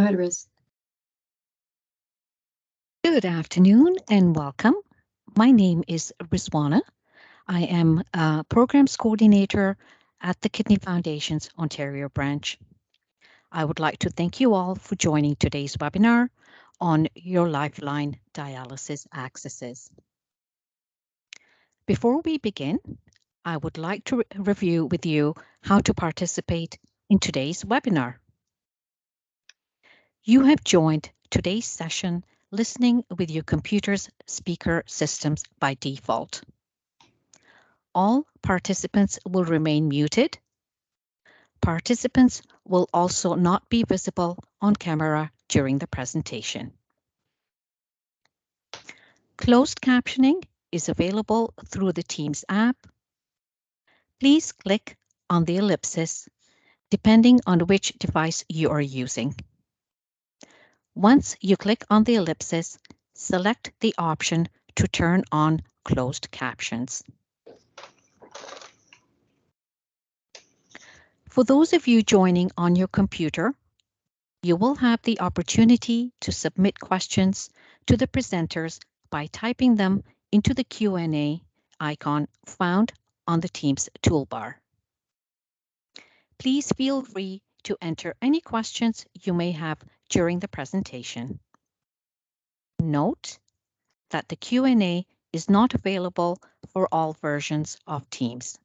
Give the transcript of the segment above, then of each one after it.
Go ahead, Riz. Good afternoon and welcome. My name is Rizwana. I am a Programs Coordinator at the Kidney Foundation's Ontario branch. I would like to thank you all for joining today's webinar on your Lifeline dialysis accesses. Before we begin, I would like to review with you how to participate in today's webinar. You have joined today's session listening with your computer's speaker systems by default. All participants will remain muted. Participants will also not be visible on camera during the presentation. Closed captioning is available through the Teams app. Please click on the ellipsis depending on which device you are using. Once you click on the ellipsis, select the option to turn on closed captions. For those of you joining on your computer, you will have the opportunity to submit questions to the presenters by typing them into the Q&A icon found on the Teams toolbar. Please feel free to enter any questions you may have during the presentation. Note that the Q&A is not available for all versions of Teams.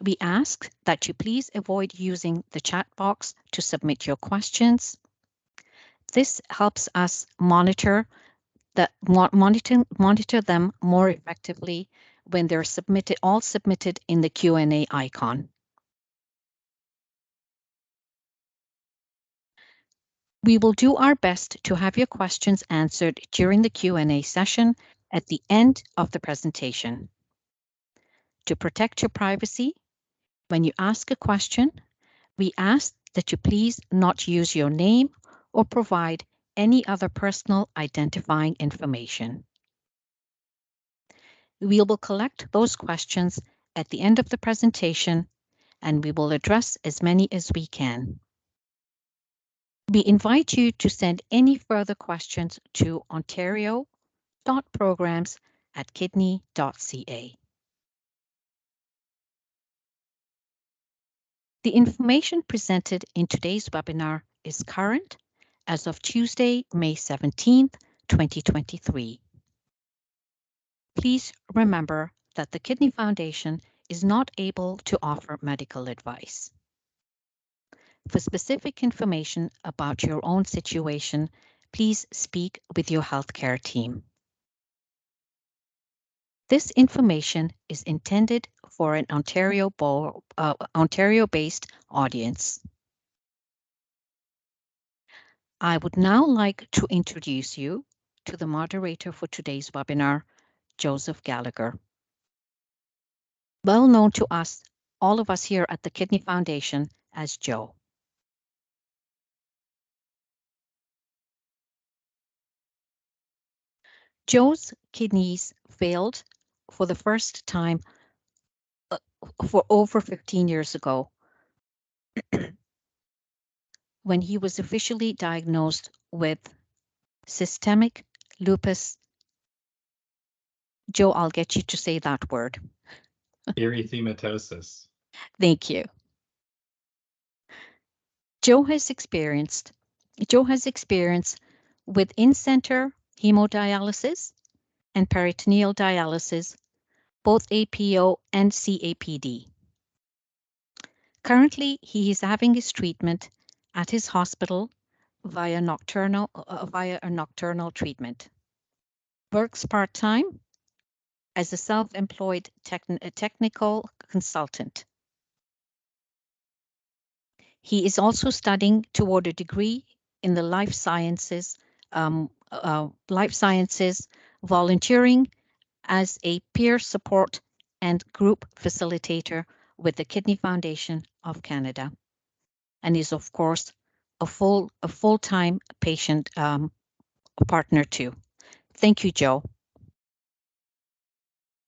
We ask that you please avoid using the chat box to submit your questions. This helps us monitor them more effectively when they're all submitted in the Q&A icon. We will do our best to have your questions answered during the Q&A session at the end of the presentation. To protect your privacy, when you ask a question, we ask that you please not use your name or provide any other personal identifying information. We will collect those questions at the end of the presentation, and we will address as many as we can. We invite you to send any further questions to ontario.programs@kidney.ca. The information presented in today's webinar is current as of Tuesday, May 17th, 2023. Please remember that the Kidney Foundation is not able to offer medical advice. For specific information about your own situation, please speak with your healthcare team. This information is intended for an Ontario-based audience. I would now like to introduce you to the moderator for today's webinar, Joseph Gallagher. Well known to us, all of us here at the Kidney Foundation as Joe. Joe's kidneys failed for the first time for over 15 years ago when he was officially diagnosed with systemic lupus. Joe, I'll get you to say that word. Erythematosus. Thank you. Joe has experience with in-center hemodialysis and peritoneal dialysis, both APO and CAPD. Currently, he is having his treatment at his hospital via a nocturnal treatment. Works part-time as a self-employed technical consultant. He is also studying toward a degree in the life sciences, volunteering as a peer support and group facilitator with the Kidney Foundation of Canada, and is of course a full-time patient partner too. Thank you, Joe.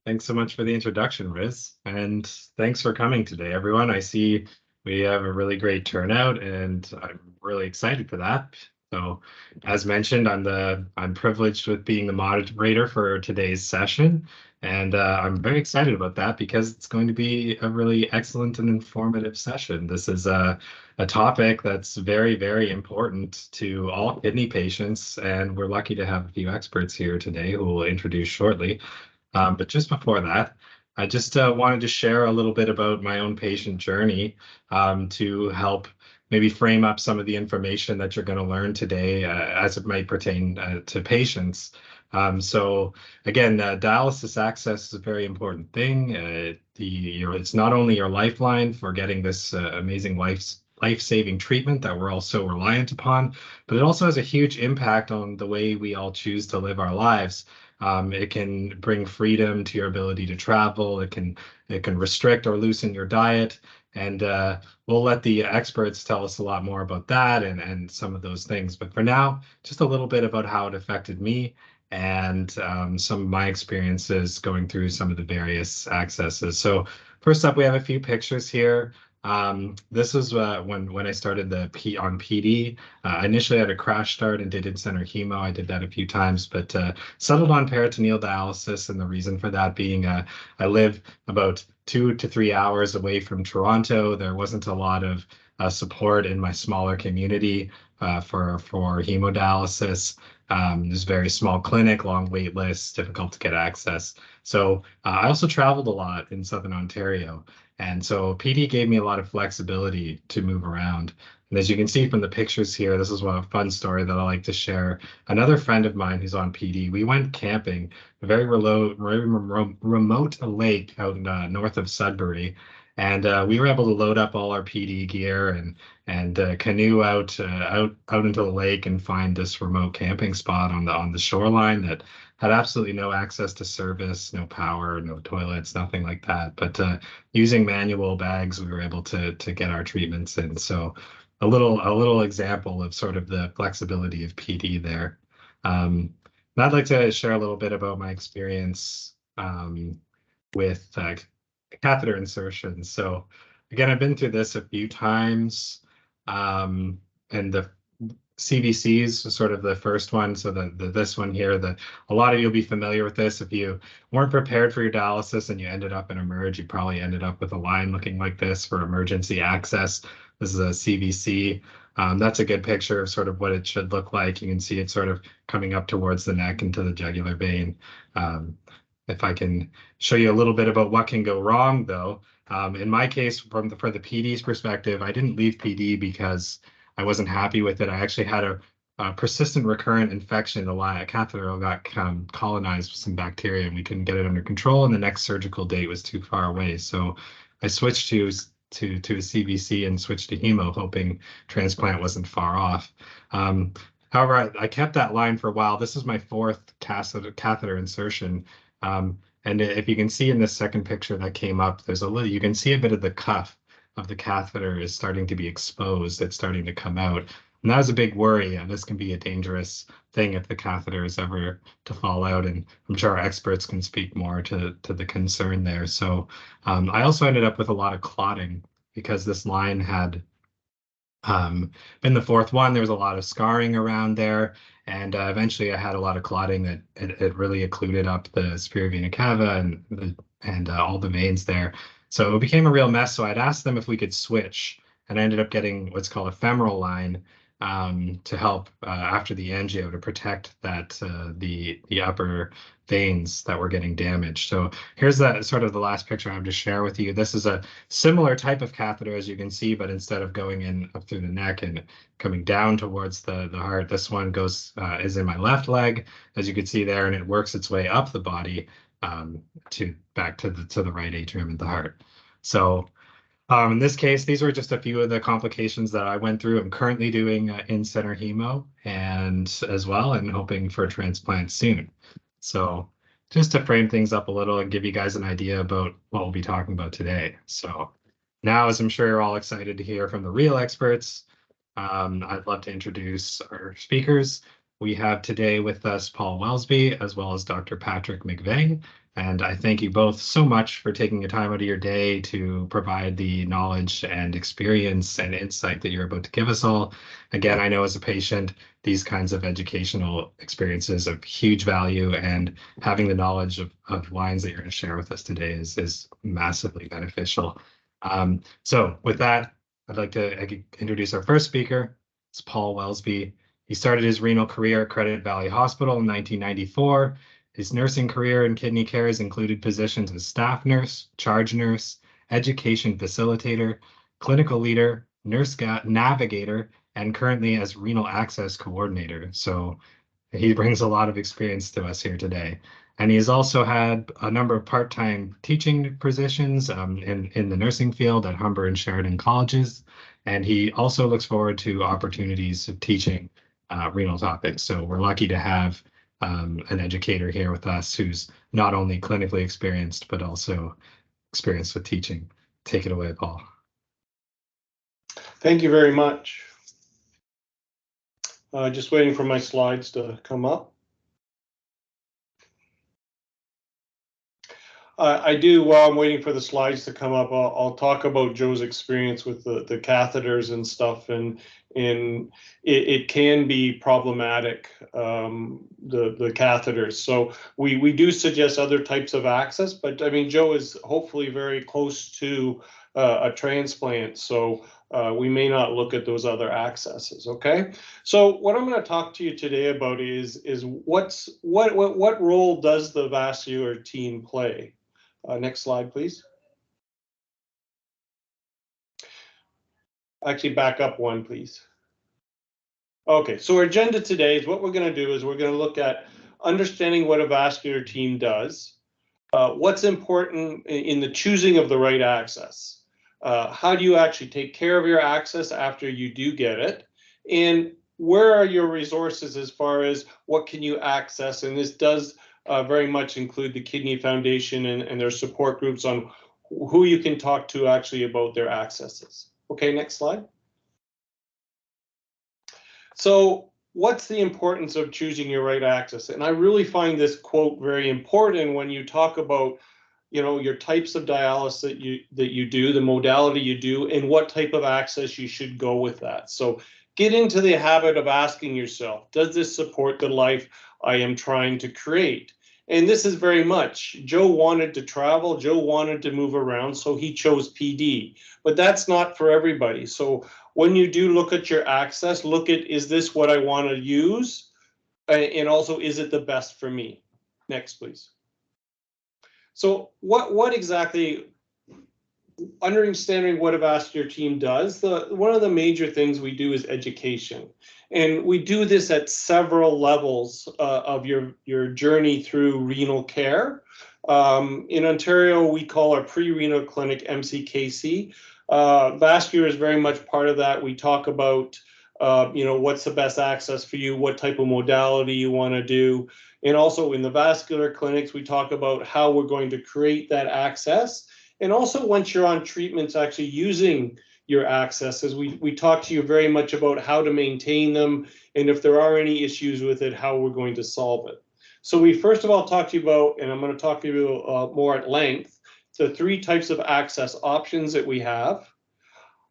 Thanks so much for the introduction, Riz, and thanks for coming today, everyone. I see We have a really great turnout, and I'm really excited for that. So, as mentioned, I'm privileged with being the moderator for today's session, and I'm very excited about that because it's going to be a really excellent and informative session. This is a topic that's very, very important to all kidney patients, and we're lucky to have a few experts here today who we'll introduce shortly. But just before that, I just wanted to share a little bit about my own patient journey to help maybe frame up some of the information that you're going to learn today as it might pertain to patients. So again, dialysis access is a very important thing. It's not only your lifeline for getting this amazing life-saving treatment that we're all so reliant upon, but it also has a huge impact on the way we all choose to live our lives. It can bring freedom to your ability to travel. It can restrict or loosen your diet, and we'll let the experts tell us a lot more about that and some of those things. But for now, just a little bit about how it affected me and some of my experiences going through some of the various accesses. So first up, we have a few pictures here. This was when I started on PD. I initially had a crash start and did in-center hemo. I did that a few times, but settled on peritoneal dialysis, and the reason for that being I live about 2 to 3 hours away from Toronto. There wasn't a lot of support in my smaller community for hemodialysis. There's a very small clinic, long wait lists, difficult to get access. So I also traveled a lot in Southern Ontario. And so PD gave me a lot of flexibility to move around. And as you can see from the pictures here, this is one fun story that I like to share. Another friend of mine who's on PD, we went camping, a very remote lake out north of Sudbury. And we were able to load up all our PD gear and canoe out into the lake and find this remote camping spot on the shoreline that had absolutely no access to service, no power, no toilets, nothing like that. But using manual bags, we were able to get our treatments in. So a little example of sort of the flexibility of PD there. And I'd like to share a little bit about my experience with catheter insertions. So again, I've been through this a few times, and the CVCs was sort of the first one. So this one here, a lot of you'll be familiar with this. If you weren't prepared for your dialysis and you ended up in emerge, you probably ended up with a line looking like this for emergency access. This is a CVC. That's a good picture of sort of what it should look like. You can see it sort of coming up towards the neck into the jugular vein. If I can show you a little bit about what can go wrong, though. In my case, for the PD's perspective, I didn't leave PD because I wasn't happy with it. I actually had a persistent recurrent infection. The catheter got colonized with some bacteria, and we couldn't get it under control. And the next surgical date was too far away, so I switched to a CVC and switched to hemo, hoping transplant wasn't far off. However, I kept that line for a while. This is my fourth catheter insertion. And if you can see in this second picture that came up, you can see a bit of the cuff of the catheter is starting to be exposed. It's starting to come out. And that was a big worry. And this can be a dangerous thing if the catheter is ever to fall out. And I'm sure our experts can speak more to the concern there. So I also ended up with a lot of clotting because this line had been the fourth one. There was a lot of scarring around there. And eventually I had a lot of clotting that it really occluded up the superior vena cava and all the veins there. So it became a real mess. So I'd asked them if we could switch, and I ended up getting what's called a femoral line to help after the angio to protect the upper veins that were getting damaged. So here's sort of the last picture I have to share with you. This is a similar type of catheter, as you can see, but instead of going in up through the neck and coming down towards the heart, this one is in my left leg, as you can see there, and it works its way up the body back to the right atrium of the heart. So in this case, these were just a few of the complications that I went through. I'm currently doing in-center hemo and as well, and hoping for a transplant soon. So just to frame things up a little and give you guys an idea about what we'll be talking about today. So now, as I'm sure you're all excited to hear from the real experts, I'd love to introduce our speakers. We have today with us Paul Welsby, as well as Dr. Patrick McVeigh. And I thank you both so much for taking the time out of your day to provide the knowledge and experience and insight that you're about to give us all. Again, I know as a patient, these kinds of educational experiences of huge value, and having the knowledge of lines that you're going to share with us today is massively beneficial. So with that, I'd like to introduce our first speaker. It's Paul Welsby. He started his renal career at Credit Valley Hospital in 1994. His nursing career in kidney care has included positions as staff nurse, charge nurse, education facilitator, clinical leader, nurse navigator, and currently as renal access coordinator. So he brings a lot of experience to us here today. And he has also had a number of part-time teaching positions in the nursing field at Humber and Sheridan colleges. And he also looks forward to opportunities of teaching renal topics. So we're lucky to have an educator here with us who's not only clinically experienced, but also experienced with teaching. Take it away, Paul. Thank you very much. Just waiting for my slides to come up. While I'm waiting for the slides to come up, I'll talk about Joe's experience with the catheters and stuff, and it can be problematic, the catheters. So we do suggest other types of access, but I mean, Joe is hopefully very close to a transplant, so we may not look at those other accesses. Okay, so what I'm going to talk to you today about is what role does the vascular team play? Next slide, please. Actually, back up one, please. Okay, so our agenda today is what we're going to do is we're going to look at understanding what a vascular team does, what's important in the choosing of the right access, how do you actually take care of your access after you do get it, and where are your resources as far as what can you access, and this does very much include the Kidney Foundation and their support groups on who you can talk to actually about their accesses. Okay, next slide. So what's the importance of choosing your right access? And I really find this quote very important when you talk about, you know, your types of dialysis that you do, the modality you do, and what type of access you should go with that. So get into the habit of asking yourself, does this support the life I am trying to create? And this is very much, Joe wanted to travel, Joe wanted to move around, so he chose PD. But that's not for everybody. So when you do look at your access, look at, is this what I want to use? And also, is it the best for me? Next, please. So what exactly, understanding what a vascular team does, one of the major things we do is education. And we do this at several levels of your journey through renal care. In Ontario, we call our pre-renal clinic MCKC. Vascular is very much part of that. We talk about, you know, what's the best access for you, what type of modality you want to do. And also in the vascular clinics, we talk about how we're going to create that access. And also once you're on treatments, actually using your accesses, we talk to you very much about how to maintain them, and if there are any issues with it, how we're going to solve it. So we first of all talk to you about, and I'm going to talk to you more at length, the three types of access options that we have.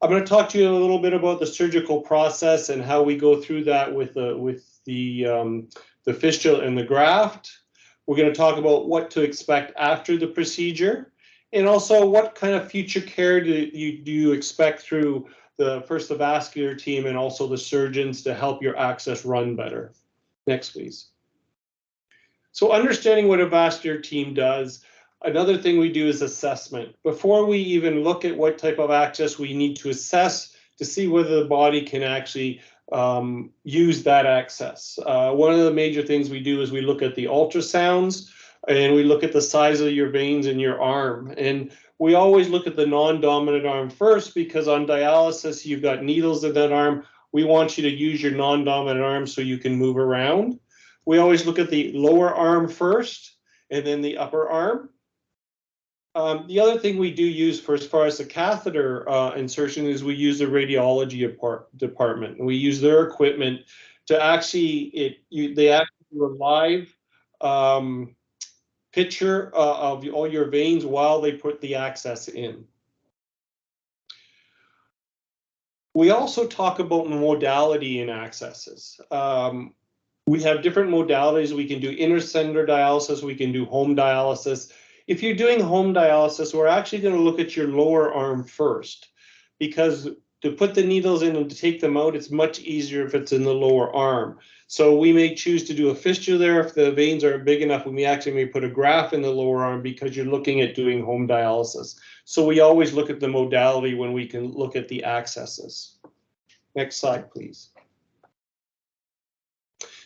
I'm going to talk to you a little bit about the surgical process and how we go through that with the fistula and the graft. We're going to talk about what to expect after the procedure, and also what kind of future care do you expect through the vascular team and also the surgeons to help your access run better. Next, please. So understanding what a vascular team does, another thing we do is assessment. Before we even look at what type of access, we need to assess to see whether the body can actually use that access. One of the major things we do is we look at the ultrasounds, and we look at the size of your veins in your arm. And we always look at the non-dominant arm first, because on dialysis, you've got needles in that arm. We want you to use your non-dominant arm so you can move around. We always look at the lower arm first, and then the upper arm. The other thing we do use for as far as the catheter insertion is we use the radiology department. We use their equipment to actually, they actually do a live picture of all your veins while they put the access in. We also talk about modality in accesses. We have different modalities. We can do intercenter dialysis, we can do home dialysis. If you're doing home dialysis, we're actually going to look at your lower arm first, because to put the needles in and to take them out, it's much easier if it's in the lower arm. So we may choose to do a fistula there. If the veins aren't big enough, we actually may put a graft in the lower arm because you're looking at doing home dialysis. So we always look at the modality when we can look at the accesses. Next slide, please.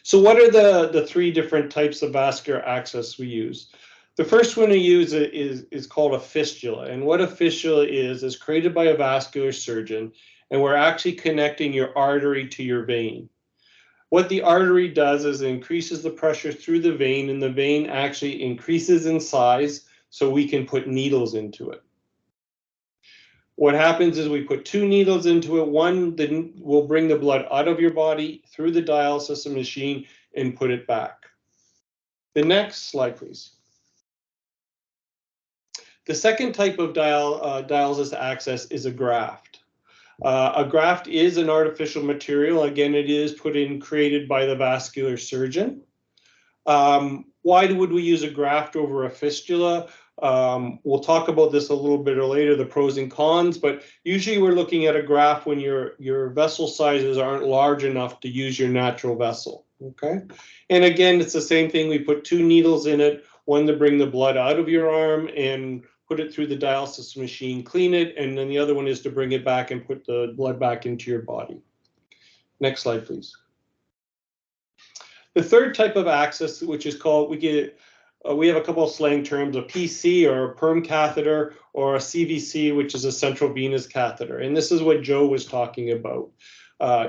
So what are the three different types of vascular access we use? The first one we use is called a fistula. And what a fistula is created by a vascular surgeon, and we're actually connecting your artery to your vein. What the artery does is it increases the pressure through the vein, and the vein actually increases in size so we can put needles into it. What happens is we put two needles into it. One then will bring the blood out of your body through the dialysis machine and put it back. The next slide, please. The second type of dialysis access is a graft. A graft is an artificial material. Again, it is created by the vascular surgeon. Why would we use a graft over a fistula? We'll talk about this a little bit later, the pros and cons, but usually we're looking at a graft when your vessel sizes aren't large enough to use your natural vessel, okay? And again, it's the same thing. We put two needles in it, one to bring the blood out of your arm and put it through the dialysis machine, clean it, and then the other one is to bring it back and put the blood back into your body. Next slide, please. The third type of access, which is called, we have a couple of slang terms, a PC or a perm catheter, or a CVC, which is a central venous catheter. And this is what Joe was talking about.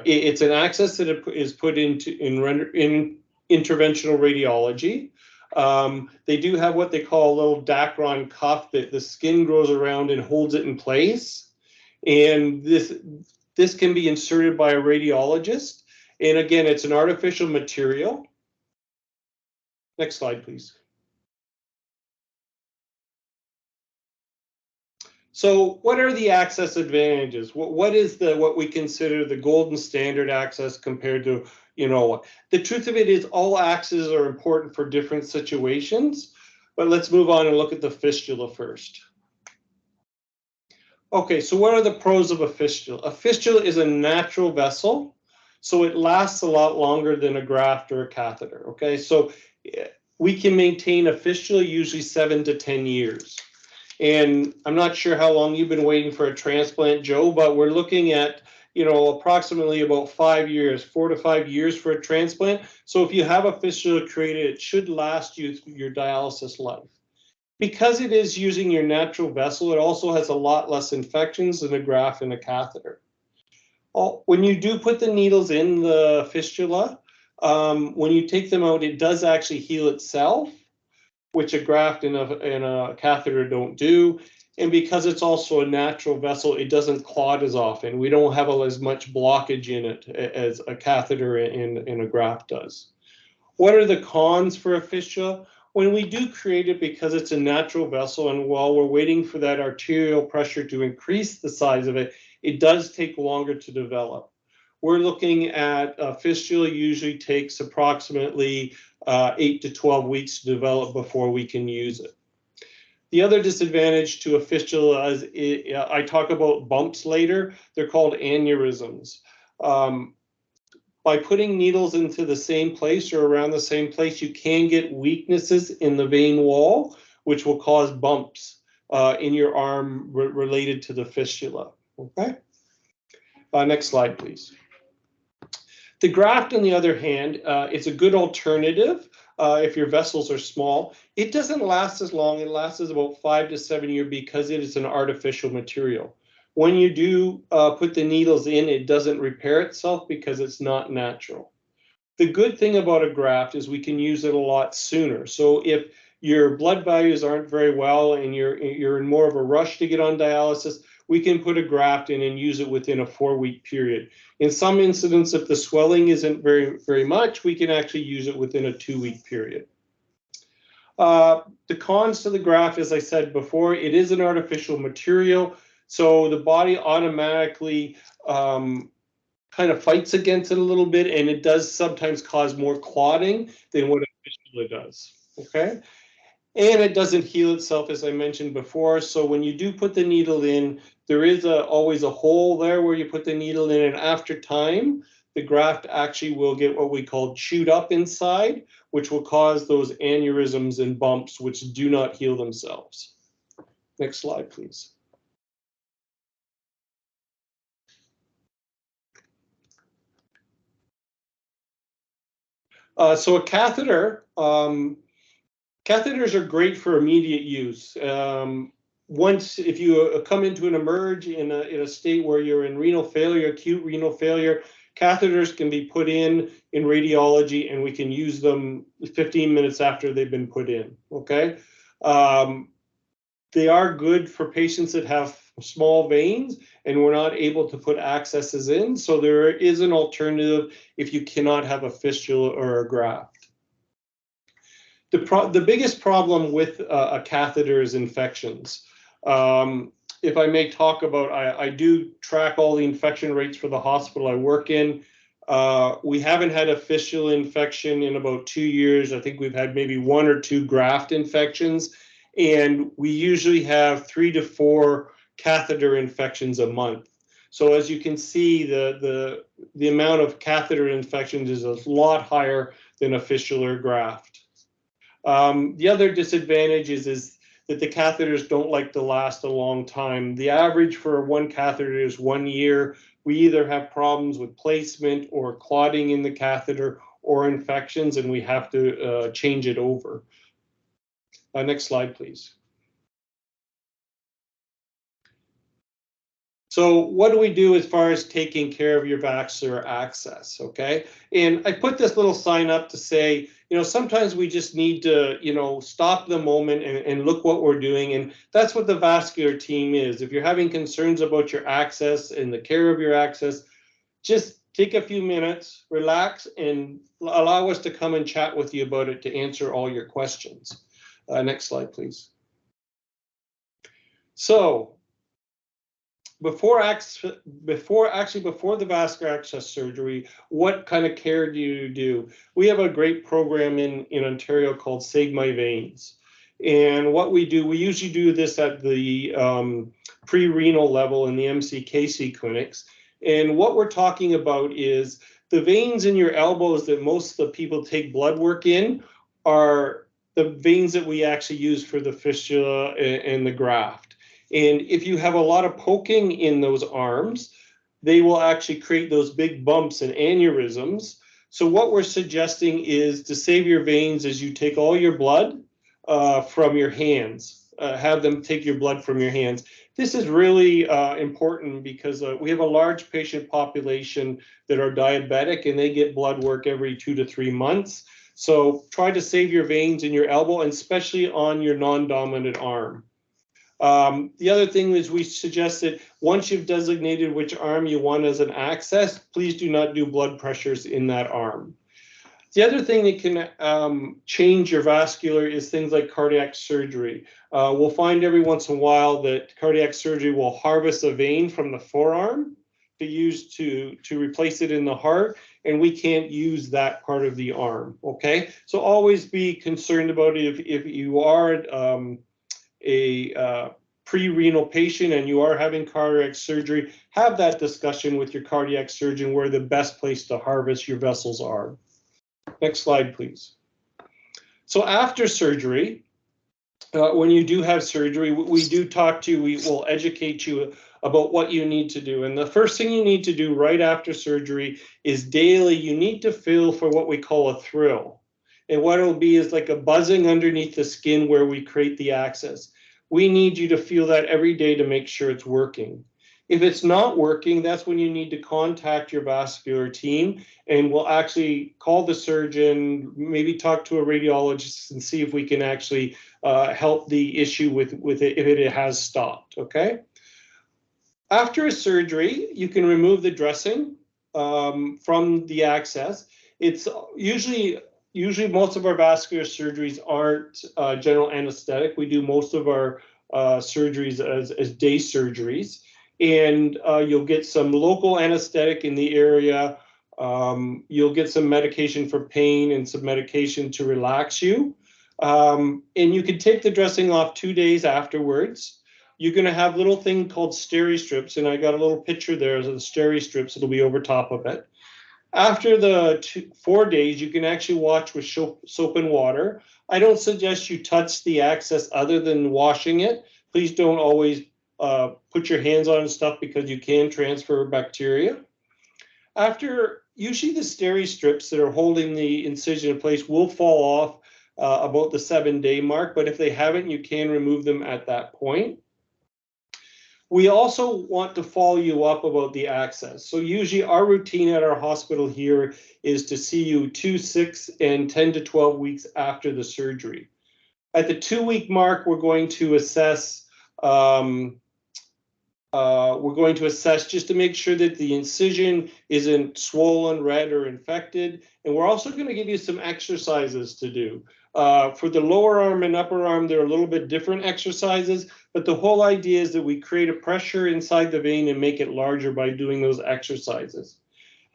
It's an access that is put into in interventional radiology. They do have what they call a little Dacron cuff that the skin grows around and holds it in place. And this can be inserted by a radiologist. And again, it's an artificial material. Next slide, please. So what are the access advantages? What is what we consider the golden standard access compared to, the truth of it is all accesses are important for different situations, but let's move on and look at the fistula first. Okay, so what are the pros of a fistula? A fistula is a natural vessel, so it lasts a lot longer than a graft or a catheter, okay? So we can maintain a fistula usually 7 to 10 years. And I'm not sure how long you've been waiting for a transplant, Joe, but we're looking at, approximately about 5 years, 4 to 5 years for a transplant. So if you have a fistula created, it should last you your dialysis life. Because it is using your natural vessel, it also has a lot less infections than a graft and a catheter. When you do put the needles in the fistula, when you take them out, it does actually heal itself, which a graft and a catheter don't do. And because it's also a natural vessel, it doesn't clot as often. We don't have as much blockage in it as a catheter and a graft does. What are the cons for a fistula? When we do create it, because it's a natural vessel, and while we're waiting for that arterial pressure to increase the size of it, it does take longer to develop. We're looking at a fistula usually takes approximately 8 to 12 weeks to develop before we can use it. The other disadvantage to a fistula is, I talk about bumps later, they're called aneurysms. By putting needles into the same place or around the same place, you can get weaknesses in the vein wall, which will cause bumps in your arm related to the fistula, okay? Next slide, please. The graft, on the other hand, it's a good alternative if your vessels are small. It doesn't last as long. It lasts about 5 to 7 years because it is an artificial material. When you do put the needles in, it doesn't repair itself because it's not natural. The good thing about a graft is we can use it a lot sooner. So if your blood values aren't very well and you're in more of a rush to get on dialysis, we can put a graft in and use it within a 4-week period. In some incidents, if the swelling isn't very much, we can actually use it within a 2-week period. The cons to the graft, as I said before, it is an artificial material, so the body automatically kind of fights against it a little bit, and it does sometimes cause more clotting than what a fistula does, okay? And it doesn't heal itself, as I mentioned before, so when you do put the needle in, there is always a hole there where you put the needle in, and after time, the graft actually will get what we call chewed up inside, which will cause those aneurysms and bumps, which do not heal themselves. Next slide, please. So a catheter, catheters are great for immediate use. Once, if you come into an emerge in a state where you're in renal failure, acute renal failure, catheters can be put in radiology, and we can use them 15 minutes after they've been put in, okay? They are good for patients that have small veins and we're not able to put accesses in, so there is an alternative if you cannot have a fistula or a graft. The biggest problem with a catheter is infections. If I may talk about, I do track all the infection rates for the hospital I work in. We haven't had a fistula infection in about 2 years. I think we've had maybe 1 or 2 graft infections, and we usually have 3 to 4 catheter infections a month. So as you can see, the amount of catheter infections is a lot higher than a fistula or graft. The other disadvantage is that the catheters don't like to last a long time. The average for one catheter is 1 year. We either have problems with placement or clotting in the catheter or infections, and we have to change it over. Next slide, please. So what do we do as far as taking care of your vascular access, okay? And I put this little sign up to say, you know, sometimes we just need to, you know, stop the moment and look what we're doing. And that's what the vascular team is. If you're having concerns about your access and the care of your access, just take a few minutes, relax, and allow us to come and chat with you about it to answer all your questions. Next slide, please. So, before the vascular access surgery, what kind of care do you do? We have a great program in Ontario called Save My Veins. And what we do, we usually do this at the pre-renal level in the MCKC clinics. And what we're talking about is the veins in your elbows that most of the people take blood work in are the veins that we actually use for the fistula and the graft. And if you have a lot of poking in those arms, they will actually create those big bumps and aneurysms. So what we're suggesting is to save your veins is you take all your blood from your hands, have them take your blood from your hands. This is really important because we have a large patient population that are diabetic and they get blood work every 2 to 3 months. So try to save your veins in your elbow, and especially on your non-dominant arm. The other thing is we suggest that once you've designated which arm you want as an access, please do not do blood pressures in that arm. The other thing that can change your vascular is things like cardiac surgery. We'll find every once in a while that cardiac surgery will harvest a vein from the forearm to use to replace it in the heart, and we can't use that part of the arm, okay? So always be concerned about it if you are a pre-renal patient and you are having cardiac surgery, have that discussion with your cardiac surgeon where the best place to harvest your vessels are. Next slide, please. So after surgery, when you do have surgery, we do talk to you, we will educate you about what you need to do. And the first thing you need to do right after surgery is daily, you need to feel for what we call a thrill. And what it'll be is like a buzzing underneath the skin where we create the access. We need you to feel that every day to make sure it's working. If it's not working, that's when you need to contact your vascular team, and we'll actually call the surgeon, maybe talk to a radiologist and see if we can actually help the issue with it if it has stopped, okay? After a surgery, you can remove the dressing from the access. It's usually usually most of our vascular surgeries aren't general anesthetic. We do most of our surgeries as day surgeries, and you'll get some local anesthetic in the area. You'll get some medication for pain and some medication to relax you. And you can take the dressing off 2 days afterwards. You're going to have a little thing called steri-strips, and I got a little picture there of the steri-strips. It'll be over top of it. After the 4 days, you can actually wash with soap and water. I don't suggest you touch the access other than washing it. Please don't always put your hands on stuff because you can transfer bacteria. After, usually the steri-strips that are holding the incision in place will fall off about the 7-day mark, but if they haven't, you can remove them at that point. We also want to follow you up about the access. So usually our routine at our hospital here is to see you 2, 6, and 10 to 12 weeks after the surgery. At the 2-week mark, we're going to assess just to make sure that the incision isn't swollen, red, or infected. And we're also going to give you some exercises to do. For the lower arm and upper arm, they're a little bit different exercises, but the whole idea is that we create a pressure inside the vein and make it larger by doing those exercises.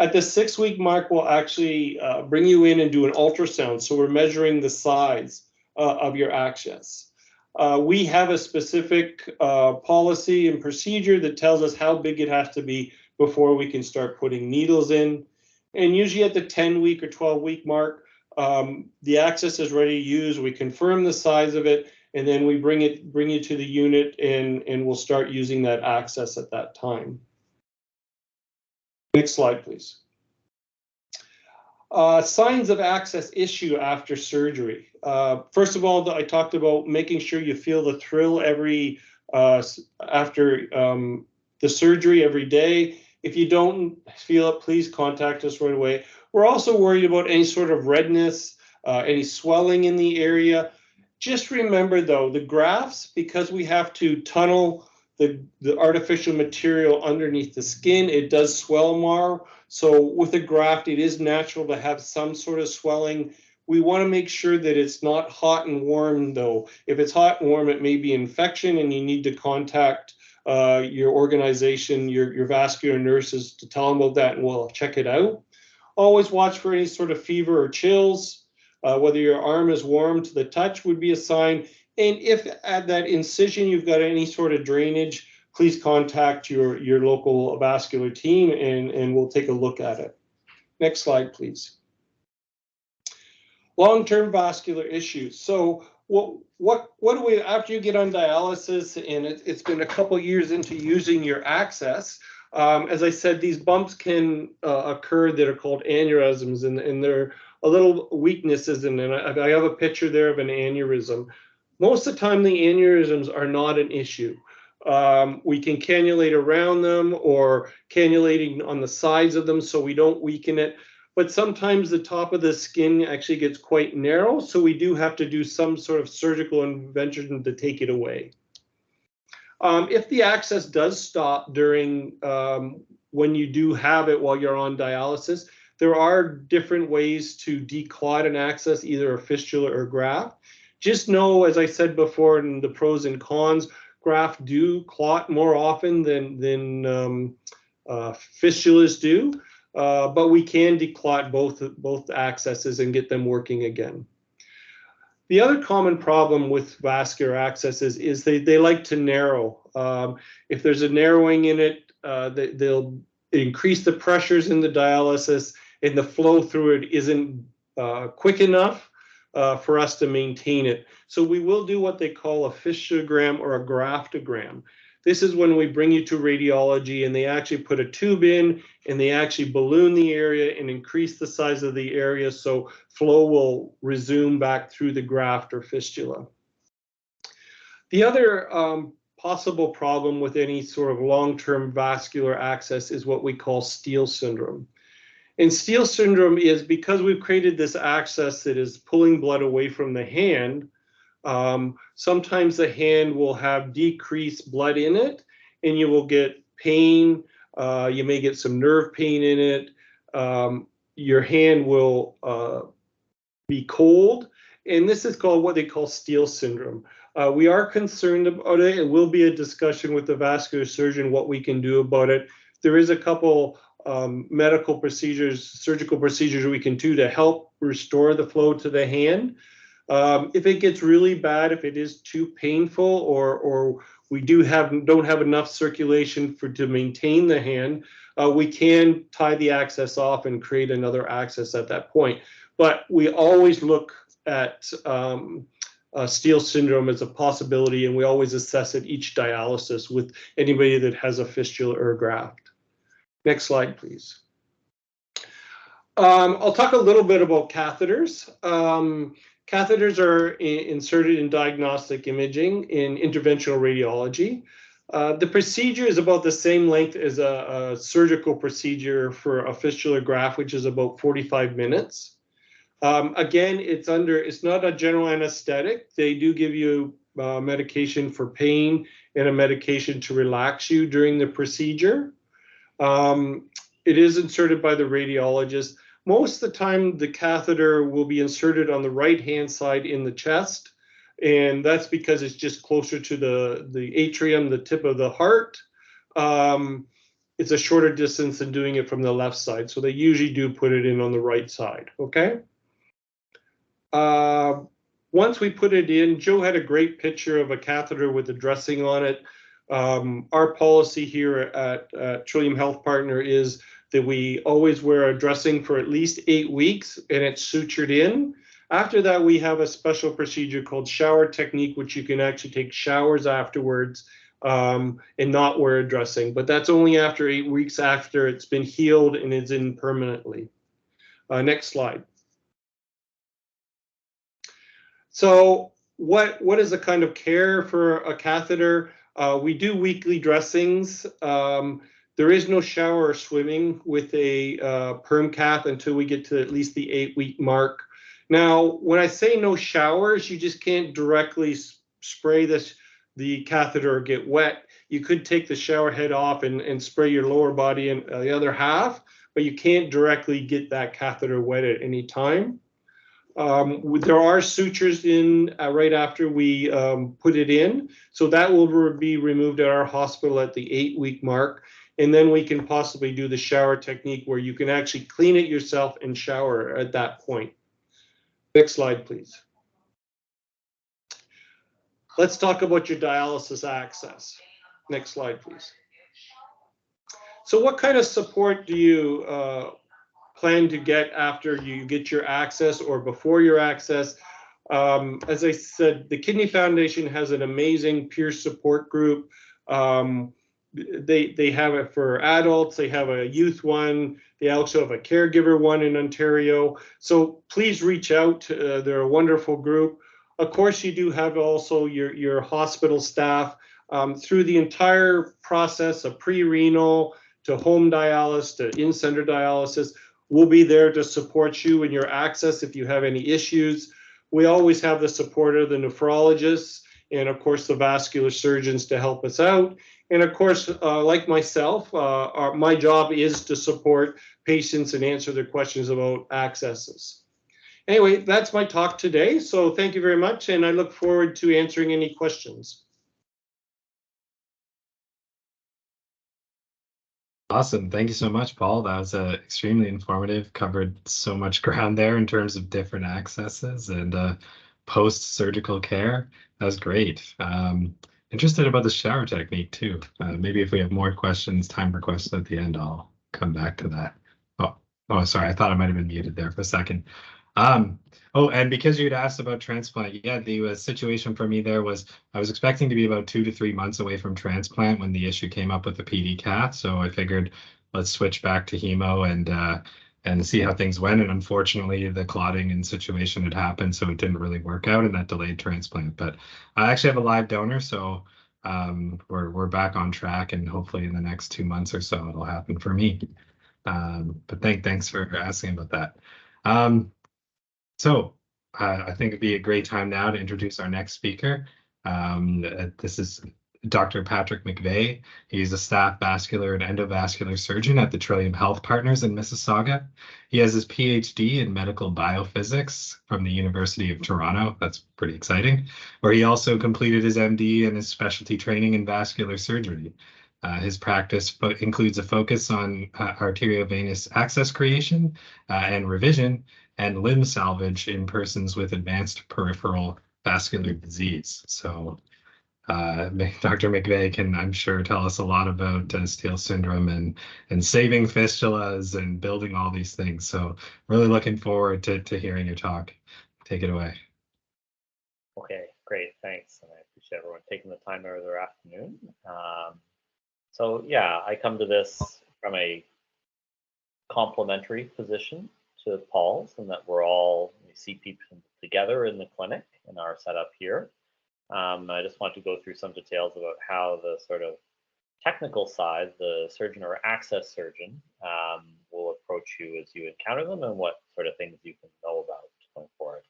At the 6-week mark, we'll actually bring you in and do an ultrasound. So we're measuring the size of your access. We have a specific policy and procedure that tells us how big it has to be before we can start putting needles in. And usually at the 10-week or 12-week mark, the access is ready to use. We confirm the size of it, and then we bring you to the unit, and we'll start using that access at that time. Next slide, please. Signs of access issue after surgery. First of all, I talked about making sure you feel the thrill after the surgery every day. If you don't feel it, please contact us right away. We're also worried about any sort of redness, any swelling in the area. Just remember though, the grafts, because we have to tunnel the artificial material underneath the skin, it does swell more. So with a graft, it is natural to have some sort of swelling. We want to make sure that it's not hot and warm though. If it's hot and warm, it may be infection, and you need to contact your organization, your vascular nurses, to tell them about that, and we'll check it out. Always watch for any sort of fever or chills. Whether your arm is warm to the touch would be a sign. And if at that incision you've got any sort of drainage, please contact your local vascular team, and we'll take a look at it. Next slide, please. Long-term vascular issues. So what do we, after you get on dialysis and it's been a couple years into using your access, as I said, these bumps can occur that are called aneurysms, and they're a little weaknesses in it. I have a picture there of an aneurysm. Most of the time, the aneurysms are not an issue. We can cannulate around them or cannulating on the sides of them so we don't weaken it. But sometimes the top of the skin actually gets quite narrow, so we do have to do some sort of surgical intervention to take it away. If the access does stop during when you do have it while you're on dialysis, there are different ways to declot an access, either a fistula or graft. Just know, as I said before, in the pros and cons, graft do clot more often than fistulas do, but we can declot both accesses and get them working again. The other common problem with vascular accesses is they like to narrow. If there's a narrowing in it, they'll increase the pressures in the dialysis, and the flow through it isn't quick enough for us to maintain it. So we will do what they call a fistulogram or a graftogram. This is when we bring you to radiology and they actually put a tube in and they actually balloon the area and increase the size of the area so flow will resume back through the graft or fistula. The other possible problem with any sort of long-term vascular access is what we call Steele syndrome. And Steele syndrome is because we've created this access that is pulling blood away from the hand. Sometimes the hand will have decreased blood in it, and you will get pain. You may get some nerve pain in it. Your hand will be cold. And this is called what they call Steele syndrome. We are concerned about it. It will be a discussion with the vascular surgeon what we can do about it. There is a couple medical procedures, surgical procedures we can do to help restore the flow to the hand. If it gets really bad, if it is too painful, or we don't have enough circulation to maintain the hand, we can tie the access off and create another access at that point. But we always look at Steele syndrome as a possibility, and we always assess at each dialysis with anybody that has a fistula or a graft. Next slide, please. I'll talk a little bit about catheters. Catheters are inserted in diagnostic imaging in interventional radiology. The procedure is about the same length as a surgical procedure for a fistula graft, which is about 45 minutes. Again, it's not a general anesthetic. They do give you medication for pain and a medication to relax you during the procedure. It is inserted by the radiologist. Most of the time, the catheter will be inserted on the right-hand side in the chest, and that's because it's just closer to the atrium, the tip of the heart. It's a shorter distance than doing it from the left side, so they usually do put it in on the right side, okay? Once we put it in, Joe had a great picture of a catheter with the dressing on it. Our policy here at Trillium Health Partner is that we always wear a dressing for at least 8 weeks, and it's sutured in. After that, we have a special procedure called shower technique, which you can actually take showers afterwards and not wear a dressing. But that's only after 8 weeks after it's been healed and is in permanently. Next slide. So what is the kind of care for a catheter? We do weekly dressings. There is no shower or swimming with a perm cath until we get to at least the 8-week mark. Now, when I say no showers, you just can't directly spray the catheter or get wet. You could take the shower head off and spray your lower body and the other half, but you can't directly get that catheter wet at any time. There are sutures in right after we put it in, so that will be removed at our hospital at the 8-week mark, and then we can possibly do the shower technique where you can actually clean it yourself and shower at that point. Next slide, please. Let's talk about your dialysis access. Next slide, please. So what kind of support do you plan to get after you get your access or before your access? As I said, the Kidney Foundation has an amazing peer support group. They have it for adults, they have a youth one, they also have a caregiver one in Ontario. So please reach out, they're a wonderful group. Of course, you do have also your hospital staff through the entire process of pre-renal to home dialysis to in-center dialysis. We'll be there to support you in your access if you have any issues. We always have the support of the nephrologists and of course the vascular surgeons to help us out. And of course, like myself, my job is to support patients and answer their questions about accesses. Anyway, that's my talk today. So thank you very much, and I look forward to answering any questions. Awesome. Thank you so much, Paul. That was extremely informative, covered so much ground there in terms of different accesses and post-surgical care. That was great. Interested about the shower technique too. Maybe if we have more questions, time for questions at the end, I'll come back to that. Oh, sorry. I thought I might have been muted there for a second. Oh, and because you'd asked about transplant, yeah, the situation for me there was I was expecting to be about 2 to 3 months away from transplant when the issue came up with the PD cath. So I figured let's switch back to hemo and see how things went. And unfortunately, the clotting and situation had happened, so it didn't really work out, and that delayed transplant. But I actually have a live donor, so we're back on track, and hopefully in the next 2 months or so it'll happen for me. But thanks for asking about that. So I think it'd be a great time now to introduce our next speaker. This is Dr. Patrick McVeigh. He's a staff vascular and endovascular surgeon at the Trillium Health Partners in Mississauga. He has his PhD in medical biophysics from the University of Toronto. That's pretty exciting. Where he also completed his MD and his specialty training in vascular surgery. His practice includes a focus on arteriovenous access creation and revision and limb salvage in persons with advanced peripheral vascular disease. So Dr. McVeigh can, I'm sure, tell us a lot about Steele syndrome and saving fistulas and building all these things. So really looking forward to hearing your talk. Take it away. Okay, great, thanks. And I appreciate everyone taking the time out of their afternoon. So yeah, I come to this from a complementary position to Paul's, and that we see people together in the clinic in our setup here. I just want to go through some details about how the sort of technical side, the surgeon or access surgeon, will approach you as you encounter them and what sort of things you can know about going forward.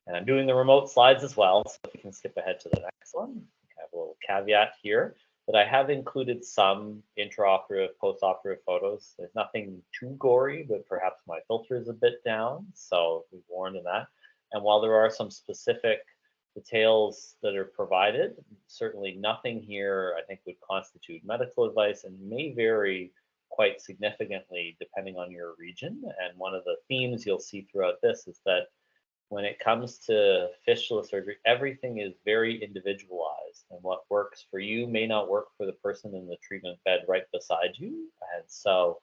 And I'm doing the remote slides as well, so if we can skip ahead to the next one. I have a little caveat here that I have included some intraoperative, postoperative photos. There's nothing too gory, but perhaps my filter is a bit down, so we've warned in that. And while there are some specific details that are provided, certainly nothing here I think would constitute medical advice and may vary quite significantly depending on your region. And one of the themes you'll see throughout this is that when it comes to fistula surgery, everything is very individualized, and what works for you may not work for the person in the treatment bed right beside you. And so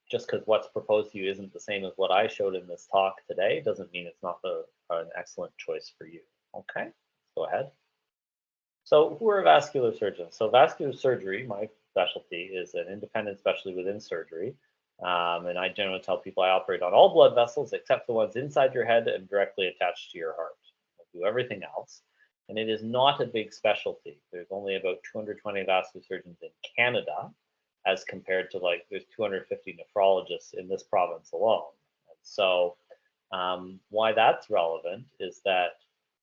just because what's proposed to you isn't the same as what I showed in this talk today doesn't mean it's not an excellent choice for you. Okay, go ahead. So who are vascular surgeons? So vascular surgery, my specialty, is an independent specialty within surgery. And I generally tell people I operate on all blood vessels except the ones inside your head and directly attached to your heart. I do everything else. And it is not a big specialty. There's only about 220 vascular surgeons in Canada, as compared to there's 250 nephrologists in this province alone. And so why that's relevant is that,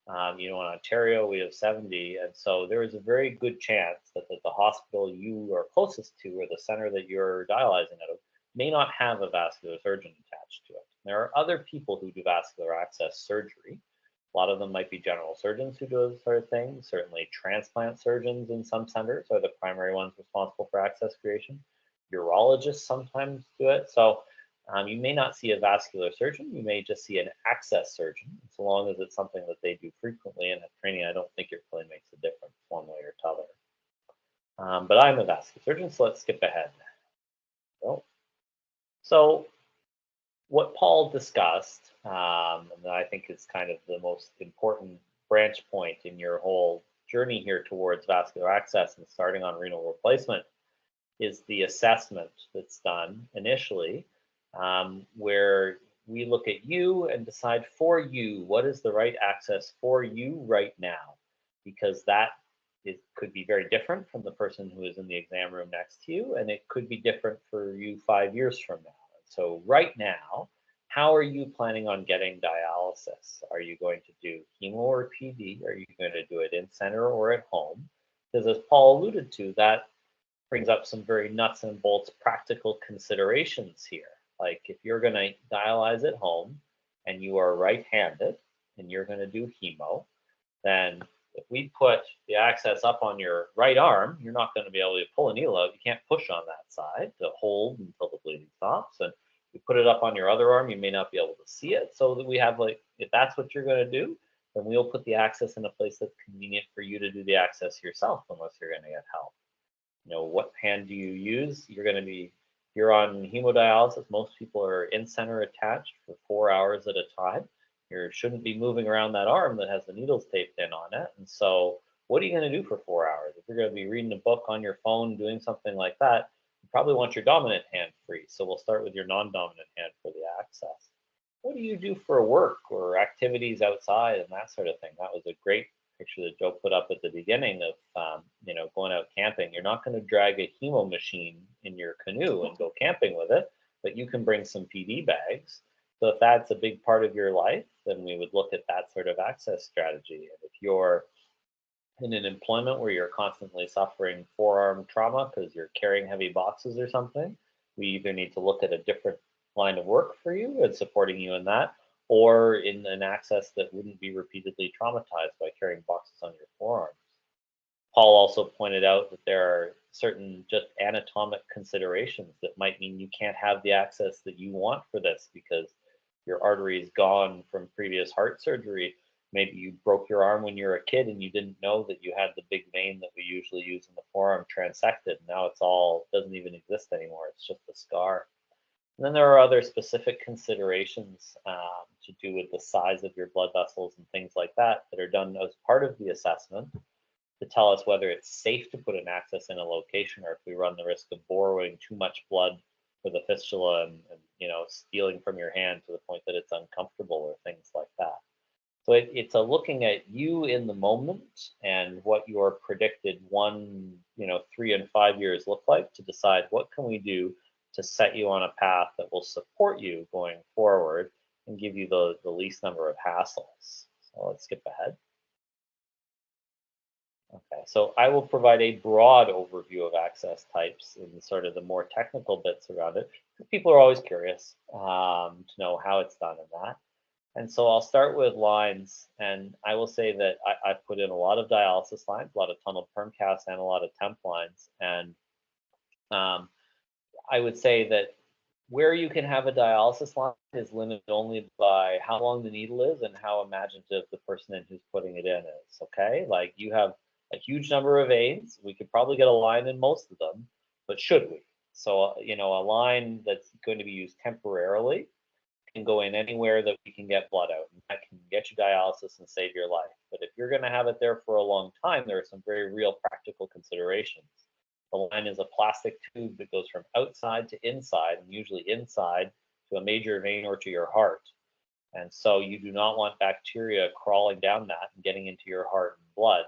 in Ontario, we have 70. And so there is a very good chance that the hospital you are closest to or the center that you're dialyzing out of may not have a vascular surgeon attached to it. There are other people who do vascular access surgery. A lot of them might be general surgeons who do those sort of things. Certainly transplant surgeons in some centers are the primary ones responsible for access creation. Urologists sometimes do it. So you may not see a vascular surgeon. You may just see an access surgeon. So long as it's something that they do frequently and have training, I don't think it really makes a difference one way or t'other. But I'm a vascular surgeon, so let's skip ahead. So what Paul discussed, and I think is kind of the most important branch point in your whole journey here towards vascular access and starting on renal replacement, is the assessment that's done initially, where we look at you and decide for you what is the right access for you right now, because that could be very different from the person who is in the exam room next to you, and it could be different for you 5 years from now. So right now, how are you planning on getting dialysis? Are you going to do hemo or PD? Are you going to do it in center or at home? Because as Paul alluded to, that brings up some very nuts and bolts practical considerations here. Like if you're going to dialyze at home and you are right-handed and you're going to do hemo, then if we put the access up on your right arm, you're not going to be able to pull a needle out. You can't push on that side to hold until the bleeding stops. And you put it up on your other arm, you may not be able to see it. So that we have if that's what you're going to do, then we'll put the access in a place that's convenient for you to do the access yourself, unless you're going to get help. What hand do you use? You're on hemodialysis. Most people are in center attached for 4 hours at a time. You shouldn't be moving around that arm that has the needles taped in on it. And so what are you going to do for 4 hours? If you're going to be reading a book on your phone, doing something like that, you probably want your dominant hand free. So we'll start with your non-dominant hand for the access. What do you do for work or activities outside and that sort of thing? That was a great picture that Joe put up at the beginning of, going out camping. You're not going to drag a hemo machine in your canoe and go camping with it, but you can bring some PD bags. So if that's a big part of your life, then we would look at that sort of access strategy. And if you're in an employment where you're constantly suffering forearm trauma because you're carrying heavy boxes or something, we either need to look at a different line of work for you and supporting you in that, or in an access that wouldn't be repeatedly traumatized by carrying boxes on your forearms. Paul also pointed out that there are certain just anatomic considerations that might mean you can't have the access that you want for this because your artery is gone from previous heart surgery. Maybe you broke your arm when you were a kid and you didn't know that you had the big vein that we usually use in the forearm transected. Now it's all doesn't even exist anymore. It's just a scar. And then there are other specific considerations to do with the size of your blood vessels and things like that that are done as part of the assessment to tell us whether it's safe to put an access in a location or if we run the risk of borrowing too much blood for the fistula and stealing from your hand to the point that it's uncomfortable or things like that. So it's a looking at you in the moment and what your predicted 1, 3 and 5 years look like to decide what can we do to set you on a path that will support you going forward and give you the least number of hassles. So let's skip ahead. Okay, so I will provide a broad overview of access types and sort of the more technical bits around it, because people are always curious to know how it's done in that. And so I'll start with lines, and I will say that I've put in a lot of dialysis lines, a lot of tunneled perm casts, and a lot of temp lines. And I would say that where you can have a dialysis line is limited only by how long the needle is and how imaginative the person in who's putting it in is, okay? Like you have a huge number of veins. We could probably get a line in most of them, but should we? So, a line that's going to be used temporarily can go in anywhere that we can get blood out. And that can get you dialysis and save your life. But if you're going to have it there for a long time, there are some very real practical considerations. The line is a plastic tube that goes from outside to inside, and usually inside to a major vein or to your heart. And so you do not want bacteria crawling down that and getting into your heart and blood.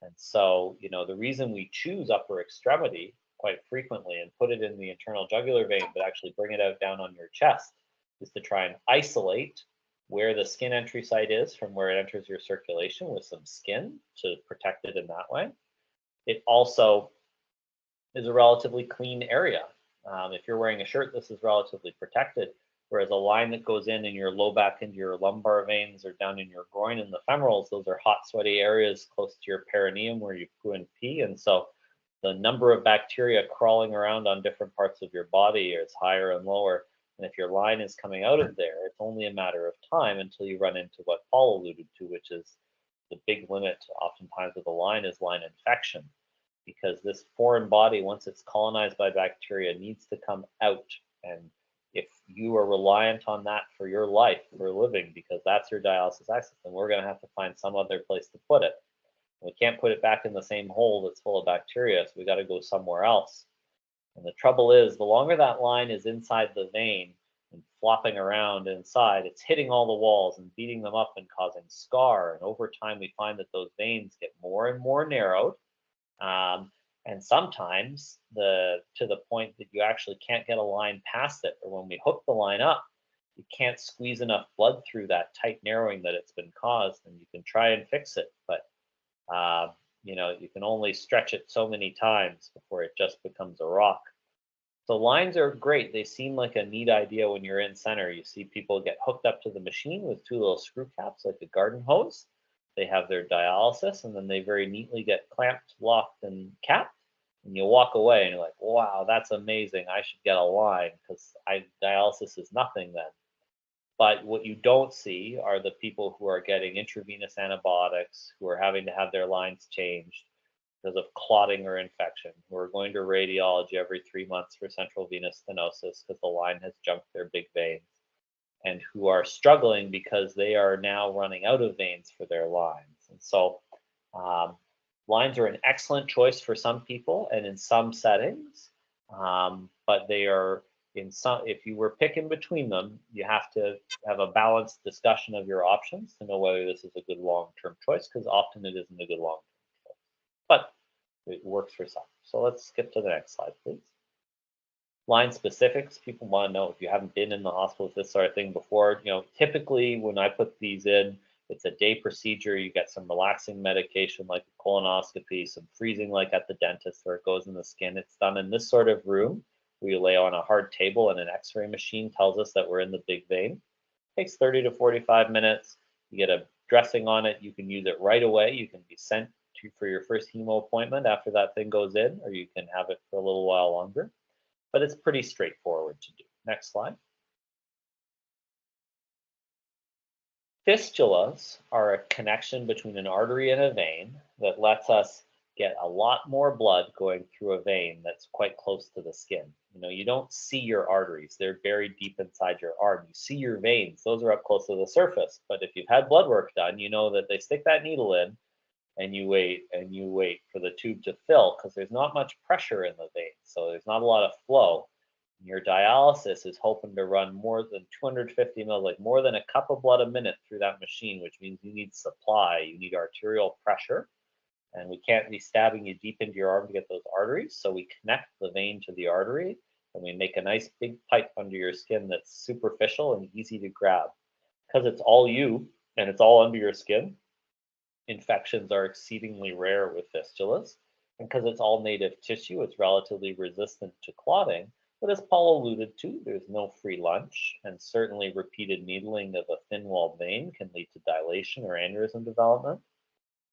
And so, the reason we choose upper extremity quite frequently and put it in the internal jugular vein, but actually bring it out down on your chest is to try and isolate where the skin entry site is from where it enters your circulation with some skin to protect it in that way. It also is a relatively clean area. If you're wearing a shirt, this is relatively protected, whereas a line that goes in your low back into your lumbar veins or down in your groin and the femorals, those are hot, sweaty areas close to your perineum where you poo and pee. And so the number of bacteria crawling around on different parts of your body is higher and lower. And if your line is coming out of there, it's only a matter of time until you run into what Paul alluded to, which is the big limit oftentimes with a line is line infection. Because this foreign body, once it's colonized by bacteria, needs to come out. And if you are reliant on that for your life, for a living, because that's your dialysis access, then we're going to have to find some other place to put it. And we can't put it back in the same hole that's full of bacteria, so we got to go somewhere else. And the trouble is, the longer that line is inside the vein and flopping around inside, it's hitting all the walls and beating them up and causing scar. And over time, we find that those veins get more and more narrowed. And sometimes to the point that you actually can't get a line past it, or when we hook the line up, you can't squeeze enough blood through that tight narrowing that it's been caused, and you can try and fix it, but you can only stretch it so many times before it just becomes a rock. So lines are great. They seem like a neat idea when you're in center. You see people get hooked up to the machine with 2 little screw caps like a garden hose. They have their dialysis, and then they very neatly get clamped, locked, and capped. And you walk away, and you're like, wow, that's amazing. I should get a line because dialysis is nothing then. But what you don't see are the people who are getting intravenous antibiotics, who are having to have their lines changed because of clotting or infection, who are going to radiology every 3 months for central venous stenosis because the line has jumped their big veins, and who are struggling because they are now running out of veins for their lines. And so lines are an excellent choice for some people and in some settings, but they are if you were picking between them, you have to have a balanced discussion of your options to know whether this is a good long-term choice, because often it isn't a good long-term choice, but it works for some. So let's skip to the next slide, please. Line specifics. People want to know if you haven't been in the hospital with this sort of thing before. Typically when I put these in, It's a day procedure. You get some relaxing medication like a colonoscopy, some freezing like at the dentist where it goes in the skin. It's done in this sort of room where you lay on a hard table and an x-ray machine tells us that we're in the big vein. It takes 30 to 45 minutes. You get a dressing on it. You can use it right away. You can be sent to for your first hemo appointment after that thing goes in, or you can have it for a little while longer. But it's pretty straightforward to do. Next slide. Fistulas are a connection between an artery and a vein that lets us get a lot more blood going through a vein that's quite close to the skin. You know, you don't see your arteries. They're buried deep inside your arm. You see your veins. Those are up close to the surface. But if you've had blood work done, you know that they stick that needle in and you wait for the tube to fill because there's not much pressure in the vein. So there's not a lot of flow. Your dialysis is hoping to run more than 250 mils, like more than a cup of blood a minute through that machine, which means you need supply, you need arterial pressure, and we can't be stabbing you deep into your arm to get those arteries. So we connect the vein to the artery and we make a nice big pipe under your skin that's superficial and easy to grab. Because it's all you and it's all under your skin, infections are exceedingly rare with fistulas. And because it's all native tissue, it's relatively resistant to clotting. But as Paul alluded to, there's no free lunch, and certainly repeated needling of a thin-walled vein can lead to dilation or aneurysm development.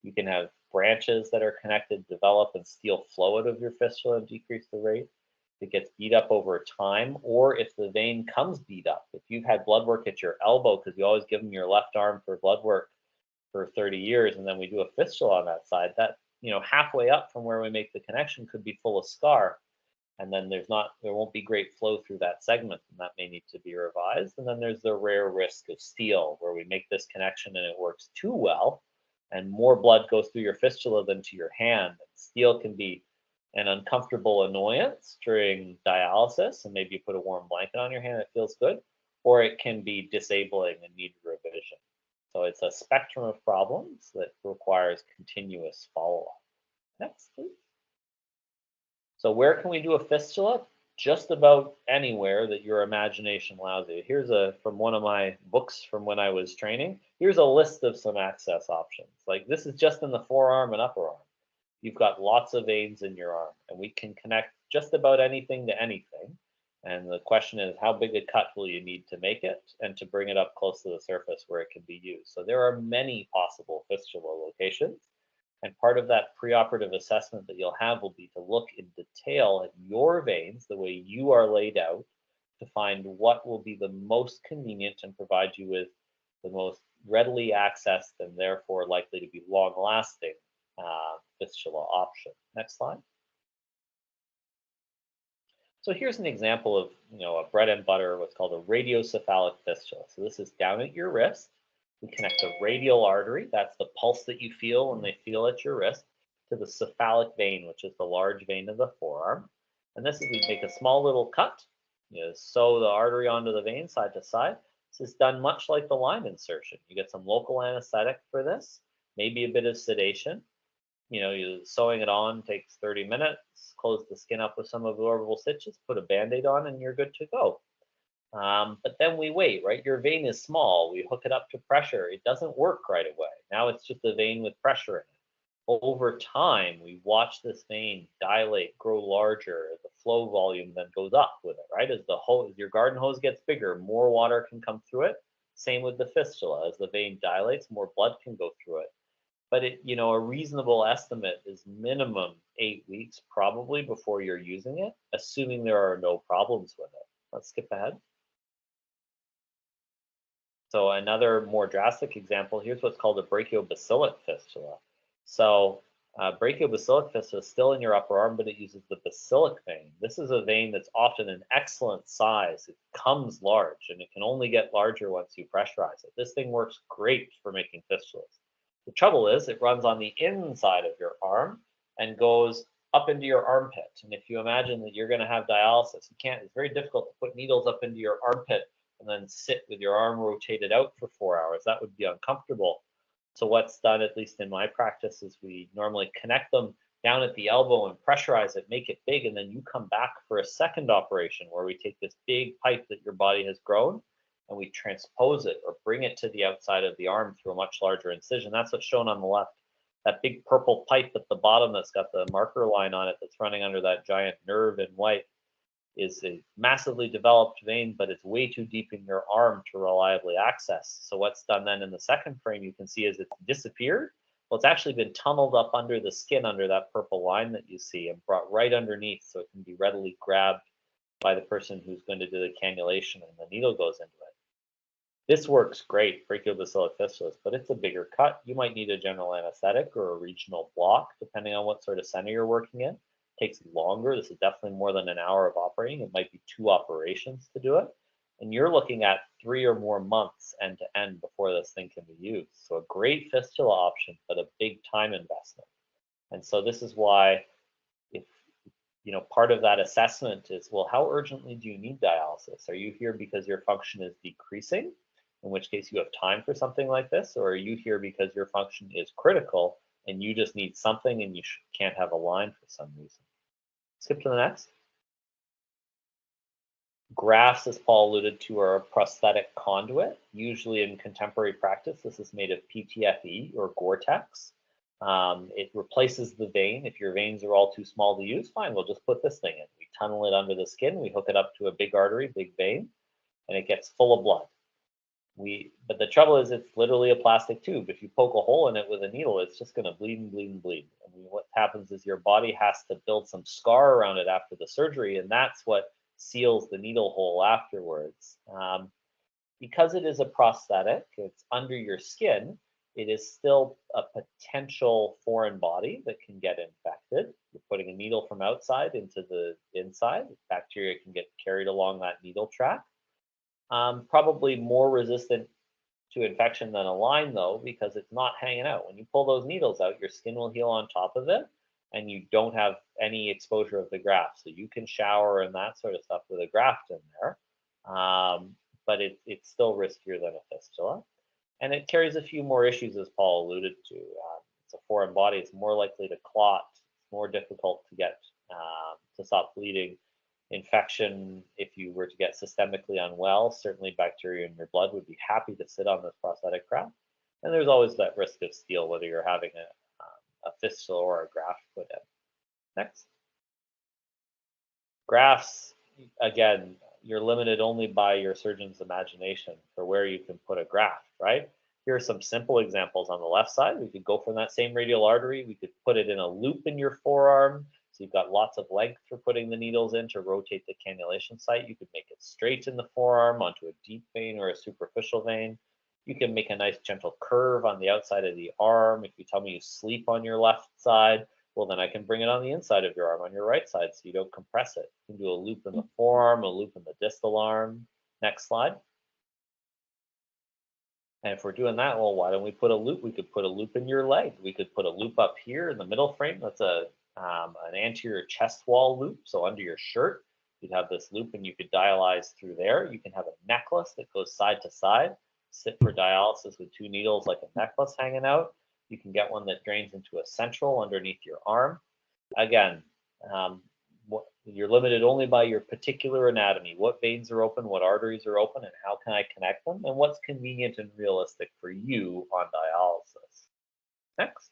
You can have branches that are connected develop and steal flow out of your fistula and decrease the rate. It gets beat up over time, or if the vein comes beat up. If you've had blood work at your elbow, because you always give them your left arm for blood work for 30 years, and then we do a fistula on that side, that, you know, halfway up from where we make the connection could be full of scar. And then there won't be great flow through that segment, and that may need to be revised. And then there's the rare risk of steel, where we make this connection and it works too well, and more blood goes through your fistula than to your hand. And steel can be an uncomfortable annoyance during dialysis, and maybe you put a warm blanket on your hand, it feels good, or it can be disabling and need revision. So it's a spectrum of problems that requires continuous follow-up. Next, please. So where can we do a fistula? Just about anywhere that your imagination allows you. Here's from one of my books from when I was training. Here's a list of some access options. Like this is just in the forearm and upper arm. You've got lots of veins in your arm, and we can connect just about anything to anything. And the question is, how big a cut will you need to make it and to bring it up close to the surface where it can be used? So there are many possible fistula locations. And part of that preoperative assessment that you'll have will be to look in detail at your veins, the way you are laid out, to find what will be the most convenient and provide you with the most readily accessed and therefore likely to be long-lasting fistula option. Next slide. So here's an example of, you know, a bread and butter, what's called a radiocephalic fistula. So this is down at your wrist. We connect the radial artery, that's the pulse that you feel when they feel at your wrist, to the cephalic vein, which is the large vein of the forearm. And this is, we make a small little cut, you know, sew the artery onto the vein side to side. This is done much like the line insertion. You get some local anesthetic for this, maybe a bit of sedation. You know, you sewing it on takes 30 minutes, close the skin up with some absorbable stitches, put a Band-Aid on, and you're good to go. But then we wait, right? Your vein is small. We hook it up to pressure. It doesn't work right away. Now it's just a vein with pressure in it. Over time, we watch this vein dilate, grow larger. The flow volume then goes up with it, right? As your garden hose gets bigger, more water can come through it. Same with the fistula. As the vein dilates, more blood can go through it. But a reasonable estimate is minimum 8 weeks probably before you're using it, assuming there are no problems with it. Let's skip ahead. So another more drastic example, here's what's called a brachiobacillic fistula. So brachiobacillic fistula is still in your upper arm, but it uses the bacillic vein. This is a vein that's often an excellent size. It comes large, and it can only get larger once you pressurize it. This thing works great for making fistulas. The trouble is it runs on the inside of your arm and goes up into your armpit. And if you imagine that you're going to have dialysis, it's very difficult to put needles up into your armpit and then sit with your arm rotated out for 4 hours. That would be uncomfortable. So what's done, at least in my practice, is we normally connect them down at the elbow and pressurize it, make it big, and then you come back for a second operation where we take this big pipe that your body has grown and we transpose it or bring it to the outside of the arm through a much larger incision. That's what's shown on the left. That big purple pipe at the bottom that's got the marker line on it that's running under that giant nerve in white is a massively developed vein, but it's way too deep in your arm to reliably access. So what's done then in the second frame, you can see is it's disappeared. Well, it's actually been tunneled up under the skin under that purple line that you see and brought right underneath so it can be readily grabbed by the person who's going to do the cannulation and the needle goes into it. This works great, brachiobacillic fistulas, but it's a bigger cut. You might need a general anesthetic or a regional block, depending on what sort of center you're working in. It takes longer. This is definitely more than an hour of operating. It might be 2 operations to do it. And you're looking at 3 or more months end to end before this thing can be used. So a great fistula option, but a big time investment. And so this is why, if part of that assessment is, well, how urgently do you need dialysis? Are you here because your function is decreasing, in which case you have time for something like this, or are you here because your function is critical and you just need something and you can't have a line for some reason? Skip to the next. Grafts, as Paul alluded to, are a prosthetic conduit. Usually in contemporary practice, this is made of PTFE or Gore-Tex. It replaces the vein. If your veins are all too small to use, fine, we'll just put this thing in. We tunnel it under the skin, we hook it up to a big artery, big vein, and it gets full of blood. But the trouble is it's literally a plastic tube. If you poke a hole in it with a needle, it's just going to bleed and bleed and bleed. And what happens is your body has to build some scar around it after the surgery, and that's what seals the needle hole afterwards. Because it is a prosthetic, it's under your skin, it is still a potential foreign body that can get infected. You're putting a needle from outside into the inside. Bacteria can get carried along that needle track. Probably more resistant to infection than a line, though, because it's not hanging out. When you pull those needles out, your skin will heal on top of it, and you don't have any exposure of the graft. So you can shower and that sort of stuff with a graft in there, but it's still riskier than a fistula. And it carries a few more issues, as Paul alluded to. It's a foreign body. It's more likely to clot. It's more difficult to get to stop bleeding. Infection, if you were to get systemically unwell, certainly bacteria in your blood would be happy to sit on this prosthetic graft. And there's always that risk of steel, whether you're having a fistula or a graft put in. Next. Grafts, again, you're limited only by your surgeon's imagination for where you can put a graft, right? Here are some simple examples on the left side. We could go from that same radial artery. We could put it in a loop in your forearm. So you've got lots of length for putting the needles in to rotate the cannulation site. You could make it straight in the forearm onto a deep vein or a superficial vein. You can make a nice gentle curve on the outside of the arm. If you tell me you sleep on your left side, well, then I can bring it on the inside of your arm on your right side so you don't compress it. You can do a loop in the forearm, a loop in the distal arm. Next slide. And if we're doing that, well, why don't we put a loop? We could put a loop in your leg. We could put a loop up here in the middle frame. That's an anterior chest wall loop. So under your shirt, you'd have this loop and you could dialyze through there. You can have a necklace that goes side to side, sit for dialysis with 2 needles like a necklace hanging out. You can get one that drains into a central underneath your arm. Again, you're limited only by your particular anatomy. What veins are open, what arteries are open, and how can I connect them, and what's convenient and realistic for you on dialysis. Next.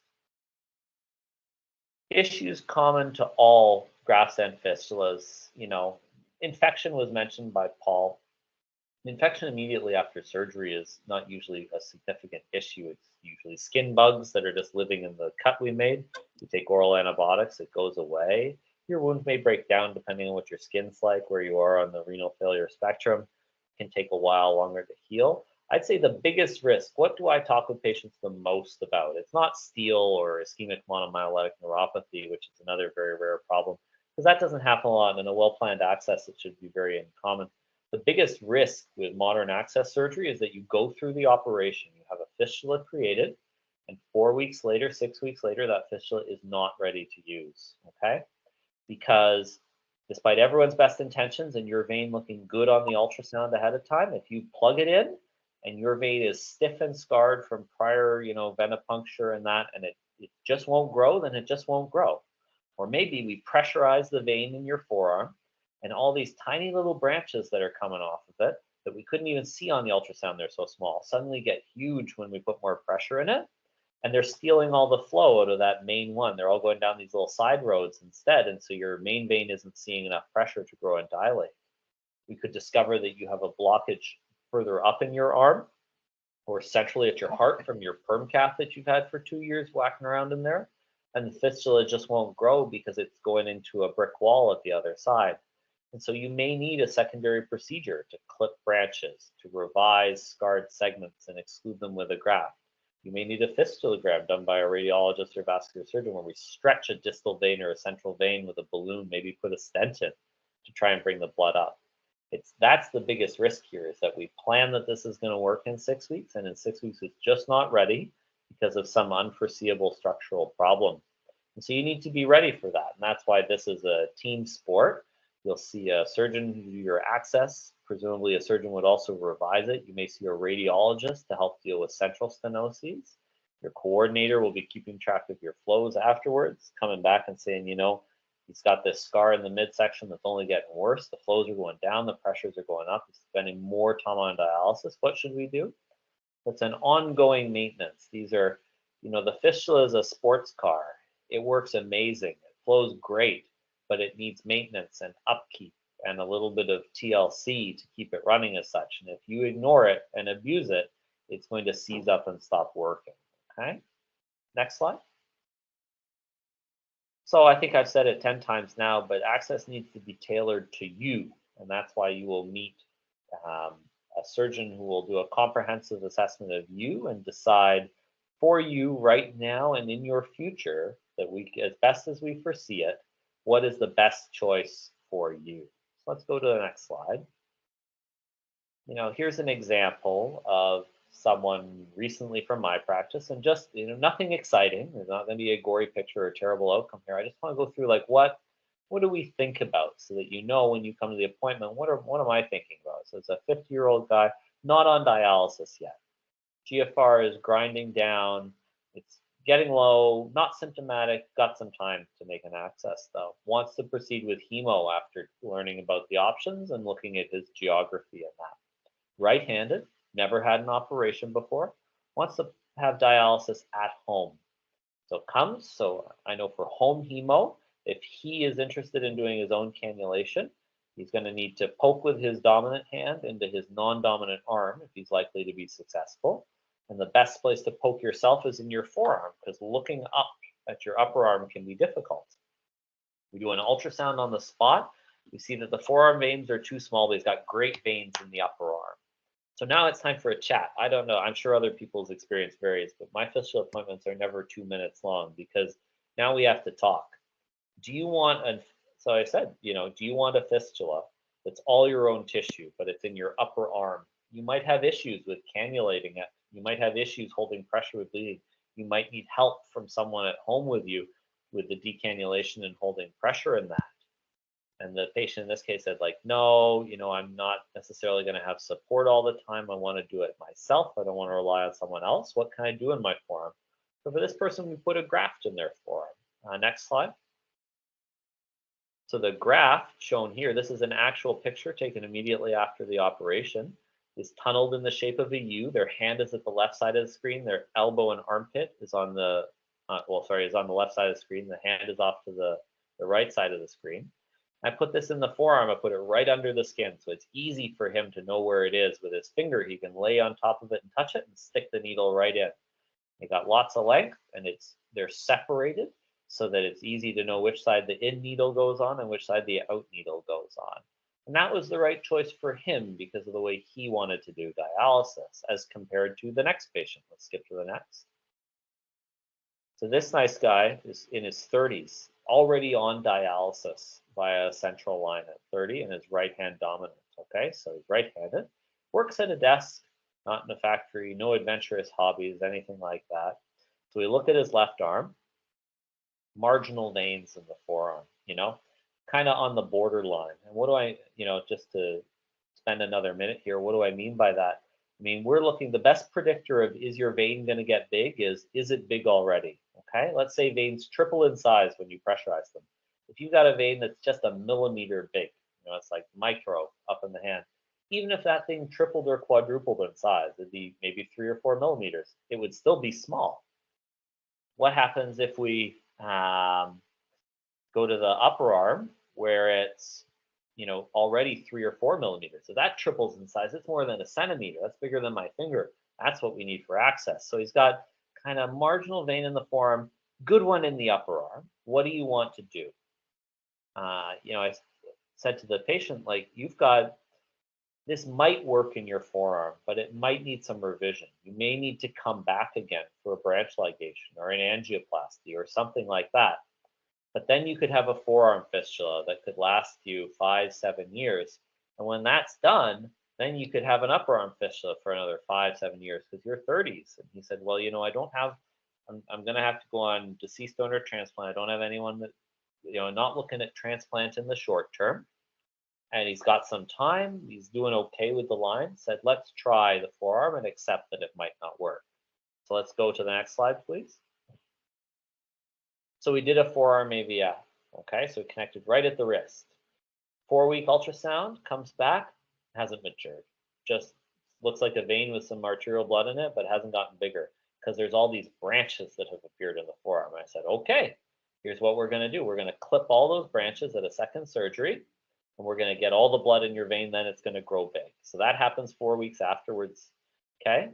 Issues common to all grafts and fistulas. Infection was mentioned by Paul. Infection immediately after surgery is not usually a significant issue. It's usually skin bugs that are just living in the cut we made. You take oral antibiotics, it goes away. Your wound may break down depending on what your skin's like, where you are on the renal failure spectrum. It can take a while longer to heal. I'd say the biggest risk, what do I talk with patients the most about? It's not steel or ischemic monomyelitic neuropathy, which is another very rare problem, because that doesn't happen a lot. And in a well-planned access, it should be very uncommon. The biggest risk with modern access surgery is that you go through the operation, you have a fistula created, and 4 weeks later, 6 weeks later, that fistula is not ready to use, okay? Because despite everyone's best intentions and your vein looking good on the ultrasound ahead of time, if you plug it in and your vein is stiff and scarred from prior, venipuncture and that, and it just won't grow, then it just won't grow. Or maybe we pressurize the vein in your forearm, and all these tiny little branches that are coming off of it, that we couldn't even see on the ultrasound, they're so small, suddenly get huge when we put more pressure in it. And they're stealing all the flow out of that main one. They're all going down these little side roads instead. And so your main vein isn't seeing enough pressure to grow and dilate. We could discover that you have a blockage further up in your arm or centrally at your heart from your perm cath that you've had for 2 years whacking around in there. And the fistula just won't grow because it's going into a brick wall at the other side. And so you may need a secondary procedure to clip branches, to revise scarred segments and exclude them with a graft. You may need a fistulogram done by a radiologist or vascular surgeon where we stretch a distal vein or a central vein with a balloon, maybe put a stent in to try and bring the blood up. That's the biggest risk here, is that we plan that this is going to work in 6 weeks, and in 6 weeks it's just not ready because of some unforeseeable structural problem. And so you need to be ready for that. And that's why this is a team sport. You'll see a surgeon do your access. Presumably a surgeon would also revise it. You may see a radiologist to help deal with central stenoses. Your coordinator will be keeping track of your flows afterwards, coming back and saying, you know, he's got this scar in the midsection that's only getting worse. The flows are going down, the pressures are going up. He's spending more time on dialysis. What should we do? It's an ongoing maintenance. These are, you know, the fistula is a sports car. It works amazing. It flows great, but it needs maintenance and upkeep and a little bit of TLC to keep it running as such. And if you ignore it and abuse it, it's going to seize up and stop working. Okay, next slide. So I think I've said it 10 times now, but access needs to be tailored to you. And that's why you will meet a surgeon who will do a comprehensive assessment of you and decide for you right now and in your future that we, as best as we foresee it, what is the best choice for you. So let's go to the next slide. You know, here's an example of someone recently from my practice, and just, you know, nothing exciting. There's not going to be a gory picture or a terrible outcome here. I just want to go through like what do we think about, so that you know when you come to the appointment, what am I thinking about? So it's a 50-year-old guy, not on dialysis yet. GFR is grinding down. It's getting low, not symptomatic, got some time to make an access though. Wants to proceed with hemo after learning about the options and looking at his geography in that. Right-handed, never had an operation before, wants to have dialysis at home. So comes, so I know for home hemo, if he is interested in doing his own cannulation, he's going to need to poke with his dominant hand into his non-dominant arm if he's likely to be successful. And the best place to poke yourself is in your forearm, because looking up at your upper arm can be difficult. We do an ultrasound on the spot. We see that the forearm veins are too small, but he's got great veins in the upper arm. So now it's time for a chat. I don't know. I'm sure other people's experience varies, but my fistula appointments are never 2 minutes long, because now we have to talk. Do you want a, so I said, you know, do you want a fistula that's all your own tissue, but it's in your upper arm? You might have issues with cannulating it. You might have issues holding pressure with bleeding. You might need help from someone at home with you with the decannulation and holding pressure in that. And the patient in this case said, like, no, you know, I'm not necessarily going to have support all the time. I want to do it myself. I don't want to rely on someone else. What can I do in my forearm? So for this person, we put a graft in their forearm. Next slide. So the graft shown here, this is an actual picture taken immediately after the operation, is tunneled in the shape of a U. Their hand is at the left side of the screen. Their elbow and armpit is on the, is on the left side of the screen. The hand is off to the right side of the screen. I put this in the forearm. I put it right under the skin, so it's easy for him to know where it is. With his finger, he can lay on top of it and touch it and stick the needle right in. They got lots of length, and they're separated so that it's easy to know which side the in needle goes on and which side the out needle goes on. And that was the right choice for him because of the way he wanted to do dialysis as compared to the next patient. Let's skip to the next. So this nice guy is in his 30s, already on dialysis via a central line at 30 and his right hand dominant. Okay, so he's right-handed, works at a desk, not in a factory, no adventurous hobbies, anything like that. So we look at his left arm, marginal veins in the forearm, you know, kind of on the borderline. And what do I, you know, just to spend another minute here, what do I mean by that? I mean, we're looking, the best predictor of is your vein going to get big is it big already? Okay, let's say veins triple in size when you pressurize them. If you've got a vein that's just a millimeter big, you know, it's like micro up in the hand, even if that thing tripled or quadrupled in size, it'd be maybe 3 or 4 millimeters. It would still be small. What happens if we go to the upper arm where it's, already 3 or 4 millimeters? So that triples in size. It's more than a centimeter. That's bigger than my finger. That's what we need for access. So he's got kind of marginal vein in the forearm, good one in the upper arm. What do you want to do? I said to the patient, like, this might work in your forearm, but it might need some revision. You may need to come back again for a branch ligation or an angioplasty or something like that. But then you could have a forearm fistula that could last you 5-7 years. And when that's done, then you could have an upper arm fistula for another 5-7 years because you're 30s. And he said, well, I don't have, I'm going to have to go on deceased donor transplant. I don't have anyone that, not looking at transplant in the short term. And he's got some time. He's doing okay with the line. Said, let's try the forearm and accept that it might not work. So let's go to the next slide, please. So we did a forearm AVF. Okay, so it connected right at the wrist. 4-week ultrasound, comes back, hasn't matured. Just looks like a vein with some arterial blood in it, but hasn't gotten bigger because there's all these branches that have appeared in the forearm. And I said, okay, here's what we're going to do. We're going to clip all those branches at a second surgery. And we're going to get all the blood in your vein, then it's going to grow big. So that happens 4 weeks afterwards. Okay.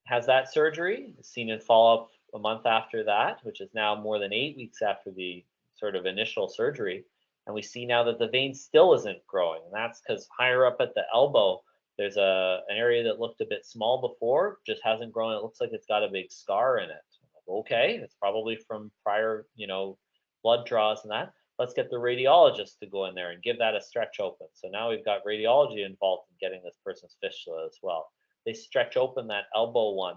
Has that surgery, seen in follow-up a month after that, which is now more than 8 weeks after the sort of initial surgery. And we see now that the vein still isn't growing. And that's because higher up at the elbow, there's an area that looked a bit small before, just hasn't grown. It looks like it's got a big scar in it. Okay, it's probably from prior, blood draws and that. Let's get the radiologist to go in there and give that a stretch open. So now we've got radiology involved in getting this person's fistula as well. They stretch open that elbow one,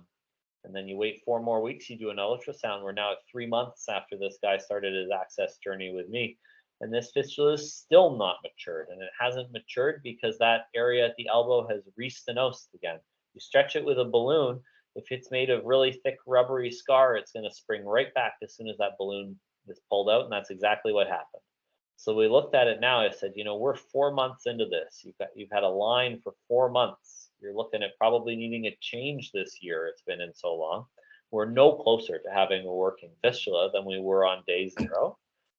and then you wait 4 more weeks, you do an ultrasound. We're now at 3 months after this guy started his access journey with me. And this fistula is still not matured. And it hasn't matured because that area at the elbow has restenosed again. You stretch it with a balloon. If it's made of really thick, rubbery scar, it's going to spring right back as soon as that balloon is pulled out, and that's exactly what happened. So we looked at it now. I said, we're 4 months into this. You've had a line for 4 months. You're looking at probably needing a change this year. It's been in so long. We're no closer to having a working fistula than we were on day 0.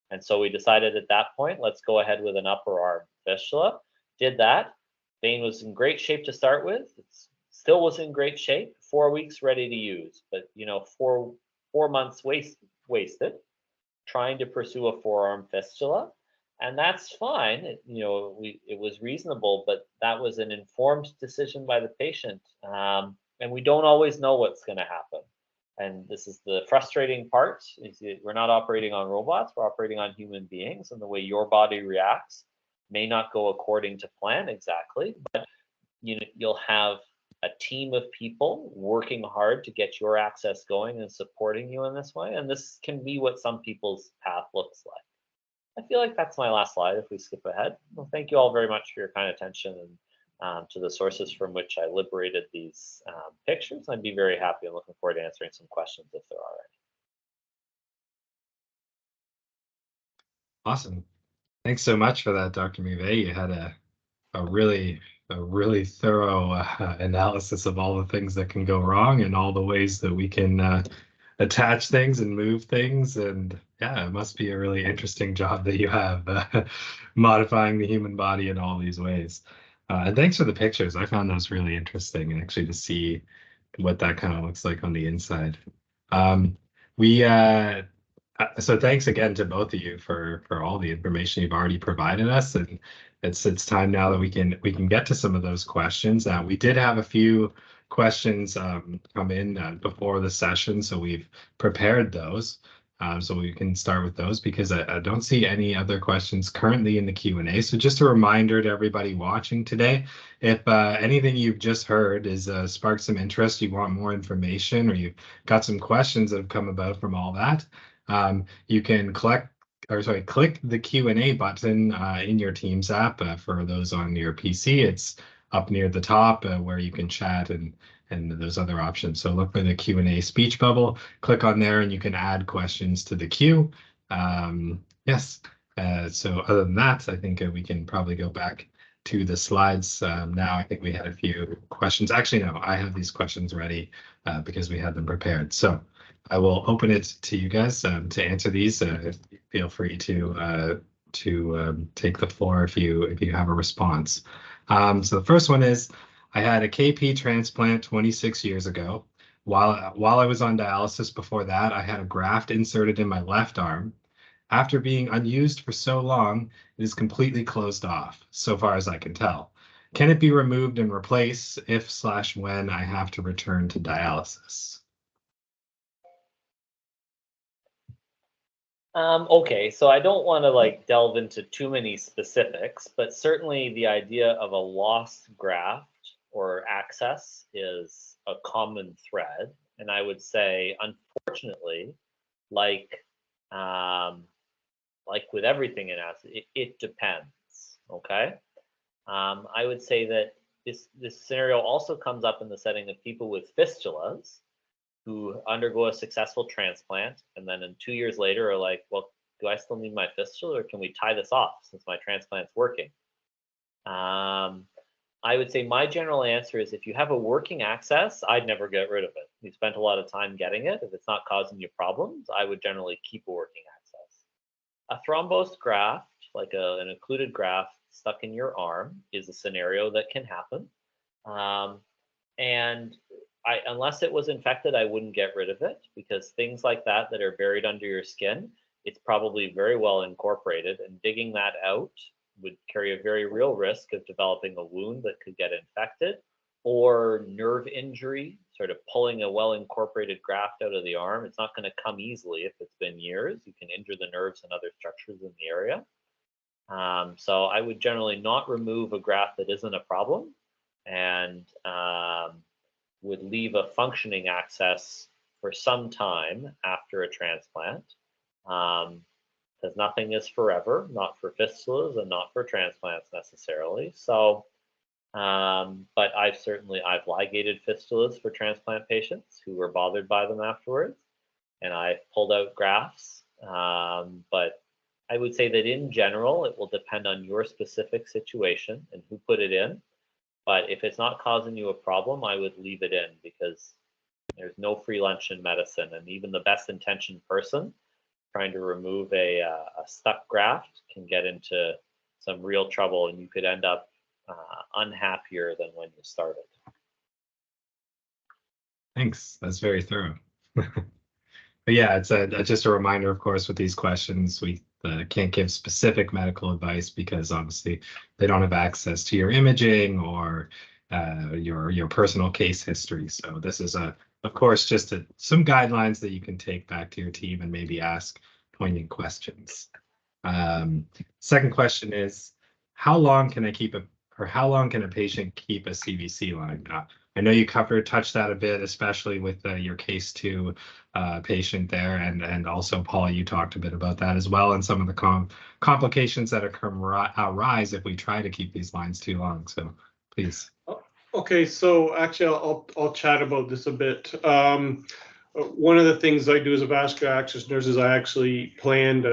And so we decided at that point, let's go ahead with an upper arm fistula. Did that. Vein was in great shape to start with. It still was in great shape. 4 weeks ready to use, but 4 months wasted trying to pursue a forearm fistula, and that's fine. It was reasonable, but that was an informed decision by the patient, and we don't always know what's going to happen. And this is the frustrating part: is that we're not operating on robots; we're operating on human beings, and the way your body reacts may not go according to plan exactly, but you'll have a team of people working hard to get your access going and supporting you in this way. And this can be what some people's path looks like. I feel like that's my last slide if we skip ahead. Well, thank you all very much for your kind attention and to the sources from which I liberated these pictures. I'd be very happy and looking forward to answering some questions if there are any. Awesome. Thanks so much for that, Dr. McVeigh. You had a really thorough analysis of all the things that can go wrong and all the ways that we can attach things and move things. And yeah, it must be a really interesting job that you have modifying the human body in all these ways. And thanks for the pictures. I found those really interesting, actually, to see what that kind of looks like on the inside. So thanks again to both of you for all the information you've already provided us, and it's time now that we can get to some of those questions. We did have a few questions come in before the session, so we've prepared those. So we can start with those because I don't see any other questions currently in the Q&A. So just a reminder to everybody watching today, if anything you've just heard is sparked some interest, you want more information, or you've got some questions that have come about from all that, you can click the Q&A button in your Teams app. For those on your PC, it's up near the top where you can chat and those other options. So look for the Q&A speech bubble, click on there, and you can add questions to the queue. Yes. So other than that, I think we can probably go back to the slides now. I think we had a few questions. Actually, no, I have these questions ready because we had them prepared. So I will open it to you guys to answer these. Feel free to take the floor if you have a response. So the first one is, I had a KP transplant 26 years ago. While I was on dialysis before that, I had a graft inserted in my left arm. After being unused for so long, it is completely closed off, so far as I can tell. Can it be removed and replaced if/when I have to return to dialysis? Okay, so I don't want to like delve into too many specifics, but certainly the idea of a lost graft or access is a common thread. And I would say, unfortunately, like with everything in us, it depends. Okay, I would say that this scenario also comes up in the setting of people with fistulas who undergo a successful transplant and then 2 years later are like, well, do I still need my fistula or can we tie this off since my transplant's working? I would say my general answer is if you have a working access, I'd never get rid of it. You spent a lot of time getting it. If it's not causing you problems, I would generally keep a working access. A thrombosed graft, like an occluded graft stuck in your arm, is a scenario that can happen. And unless it was infected, I wouldn't get rid of it because things like that are buried under your skin, it's probably very well incorporated, and digging that out would carry a very real risk of developing a wound that could get infected or nerve injury, sort of pulling a well incorporated graft out of the arm. It's not going to come easily if it's been years. You can injure the nerves and other structures in the area. So I would generally not remove a graft that isn't a problem, and would leave a functioning access for some time after a transplant, because nothing is forever, not for fistulas and not for transplants necessarily. So, but I've ligated fistulas for transplant patients who were bothered by them afterwards, and I've pulled out grafts. But I would say that in general, it will depend on your specific situation and who put it in. But if it's not causing you a problem, I would leave it in because there's no free lunch in medicine. And even the best intentioned person trying to remove a stuck graft can get into some real trouble, and you could end up unhappier than when you started. Thanks. That's very thorough. But yeah, it's just a reminder, of course, with these questions, we can't give specific medical advice because obviously they don't have access to your imaging or your personal case history. So this is of course, just some guidelines that you can take back to your team and maybe ask poignant questions. Second question is, how long can a patient keep a CVC line? I know you touched that a bit, especially with your case 2 patient there, and also Paul, you talked a bit about that as well, and some of the complications that arise if we try to keep these lines too long. So please. Okay, so actually, I'll chat about this a bit. One of the things I do as a vascular access nurse is I actually planned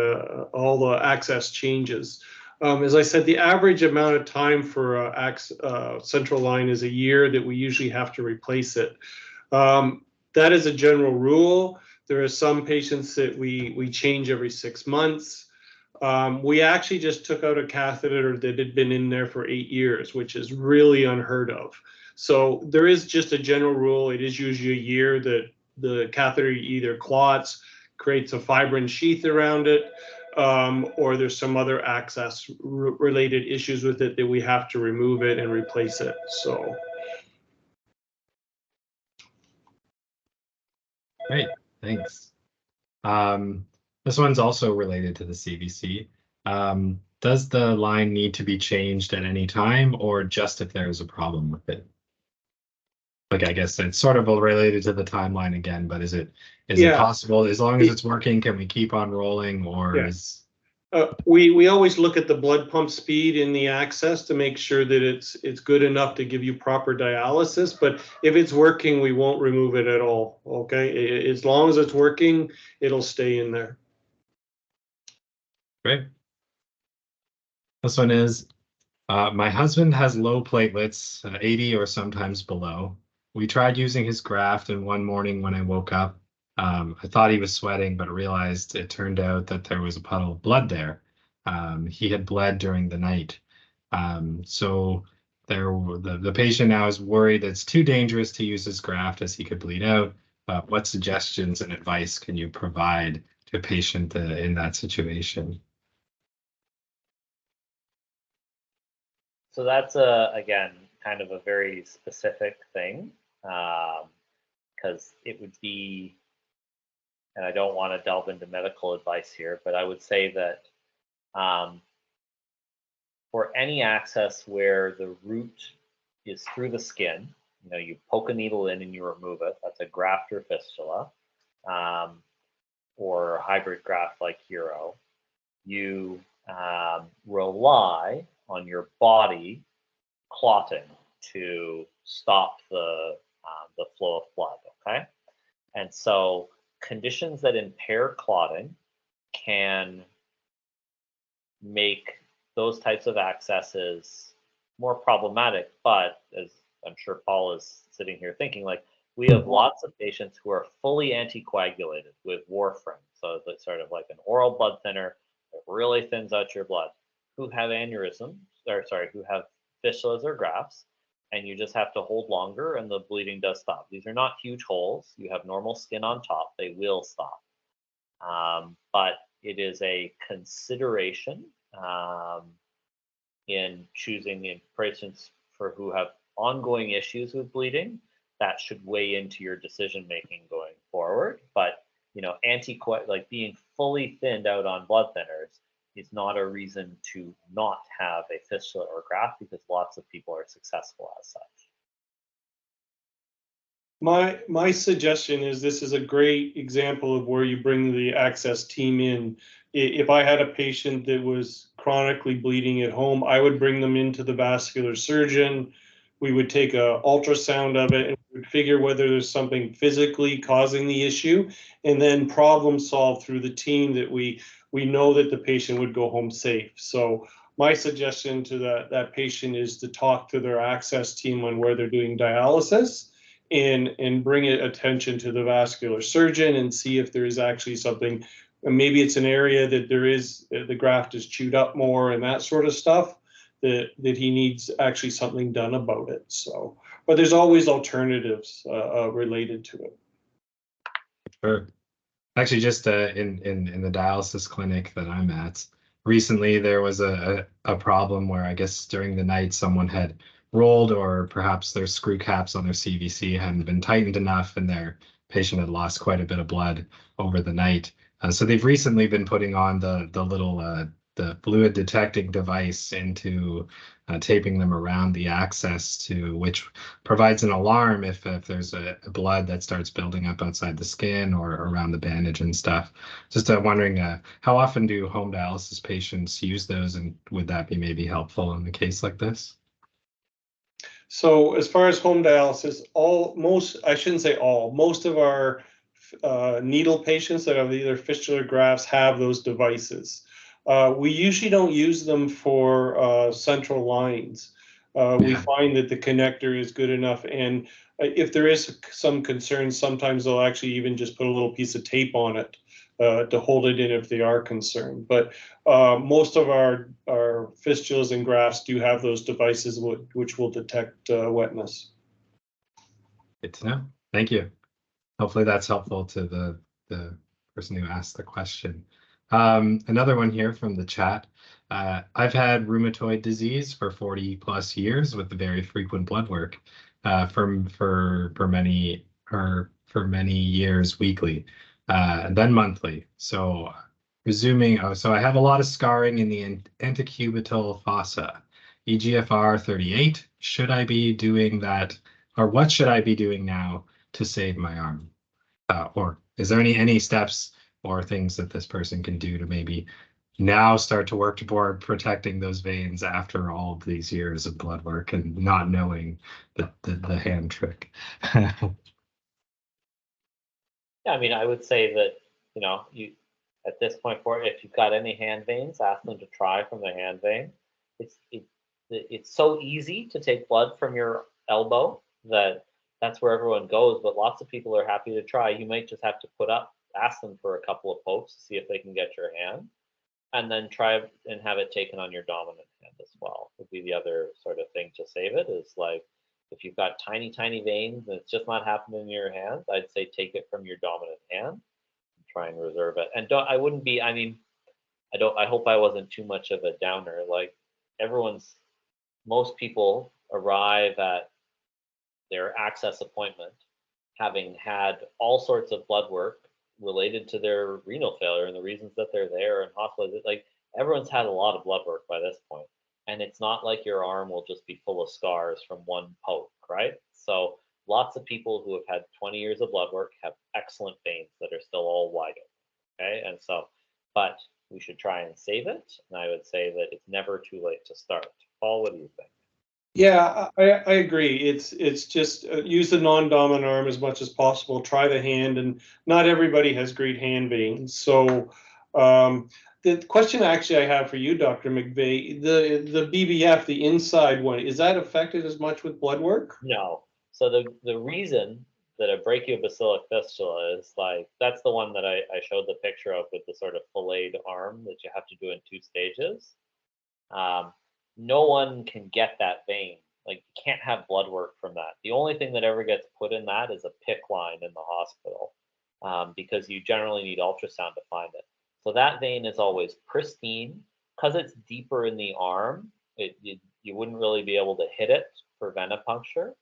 all the access changes. As I said, the average amount of time for central line is a year that we usually have to replace it. That is a general rule. There are some patients that we change every 6 months. We actually just took out a catheter that had been in there for 8 years, which is really unheard of. So there is just a general rule. It is usually a year that the catheter either clots, creates a fibrin sheath around it, or there's some other access related issues with it that we have to remove it and replace it. So. Great, thanks. This one's also related to the CVC. Does the line need to be changed at any time or just if there's a problem with it? Like, I guess it's sort of related to the timeline again, but is it possible, as long as it's working, can we keep on rolling, or is... We always look at the blood pump speed in the access to make sure that it's good enough to give you proper dialysis. But if it's working, we won't remove it at all. Okay, as long as it's working, it'll stay in there. Great. This one is, My husband has low platelets, 80 or sometimes below. We tried using his graft, and one morning when I woke up, I thought he was sweating, but realized it turned out that there was a puddle of blood there. He had bled during the night. So the patient now is worried it's too dangerous to use his graft as he could bleed out. What suggestions and advice can you provide to a patient in that situation? So that's again, kind of a very specific thing, because it would be, and I don't want to delve into medical advice here, but I would say that for any access where the root is through the skin, you poke a needle in and you remove it, that's a graft or fistula, or a hybrid graft like Hero. You rely on your body clotting to stop the flow of blood, okay? And so conditions that impair clotting can make those types of accesses more problematic. But as I'm sure Paul is sitting here thinking, like, we have lots of patients who are fully anticoagulated with warfarin, so it's sort of like an oral blood thinner that really thins out your blood, who have aneurysms, or sorry, who have fistulas or grafts, and you just have to hold longer and the bleeding does stop. These are not huge holes. You have normal skin on top. They will stop. But it is a consideration in choosing the patients for who have ongoing issues with bleeding. That should weigh into your decision making going forward. But like being fully thinned out on blood thinners is not a reason to not have a fistula or graft, because lots of people are successful as such. My suggestion is this is a great example of where you bring the access team in. If I had a patient that was chronically bleeding at home, I would bring them into the vascular surgeon. We would take a ultrasound of it and we would figure whether there's something physically causing the issue, and then problem solve through the team that we know that the patient would go home safe. So my suggestion to that patient is to talk to their access team on where they're doing dialysis, and bring it attention to the vascular surgeon and see if there is actually something. Maybe it's an area that there is, the graft is chewed up more and that sort of stuff, that he needs actually something done about it. So, but there's always alternatives related to it. Sure. Actually, just in the dialysis clinic that I'm at, recently there was a problem where I guess during the night someone had rolled, or perhaps their screw caps on their CVC hadn't been tightened enough, and their patient had lost quite a bit of blood over the night. So they've recently been putting on the little the fluid detecting device into taping them around the access, to which provides an alarm if there's a blood that starts building up outside the skin or around the bandage and stuff. Just wondering, how often do home dialysis patients use those, and would that be maybe helpful in a case like this? So as far as home dialysis, most of our needle patients that have either fistula or grafts have those devices. We usually don't use them for central lines. We find that the connector is good enough, and if there is some concern, sometimes they'll actually even just put a little piece of tape on it to hold it in if they are concerned. But most of our fistulas and grafts do have those devices which will detect wetness. Good to know. Thank you. Hopefully that's helpful to the person who asked the question. Another one here from the chat. I've had rheumatoid disease for 40 plus years with very frequent blood work for many years weekly, and then monthly. So so I have a lot of scarring in the antecubital fossa, EGFR 38. Should I be doing that, or what should I be doing now to save my arm? Or is there any steps or things that this person can do to maybe now start to work toward protecting those veins after all of these years of blood work and not knowing the hand trick? Yeah, I mean, I would say that, you at this point forward, if you've got any hand veins, ask them to try from the hand vein. it's so easy to take blood from your elbow that that's where everyone goes, but lots of people are happy to try. You might just have to ask them for a couple of pokes to see if they can get your hand, and then try and have it taken on your dominant hand as well. Would be the other sort of thing to save it, is like, if you've got tiny, tiny veins and it's just not happening in your hand, I'd say take it from your dominant hand and try and reserve it. And I hope I wasn't too much of a downer. Like, most people arrive at their access appointment having had all sorts of blood work related to their renal failure and the reasons that they're there and hospitalized. Like, everyone's had a lot of blood work by this point, and it's not like your arm will just be full of scars from one poke, right? So lots of people who have had 20 years of blood work have excellent veins that are still all wide open, okay? And so, but we should try and save it, and I would say that it's never too late to start. Paul, what do you think? Yeah, I agree. It's just use the non-dominant arm as much as possible. Try the hand, and not everybody has great hand veins. So the question actually I have for you, Dr. McVeigh, the BBF, the inside one, is that affected as much with blood work? No. So the reason that a brachiobacillic fistula is, like, that's the one that I showed the picture of with the sort of filleted arm that you have to do in 2 stages. No one can get that vein. Like, you can't have blood work from that. The only thing that ever gets put in that is a PICC line in the hospital, because you generally need ultrasound to find it. So that vein is always pristine. Because it's deeper in the arm, you wouldn't really be able to hit it for venipuncture.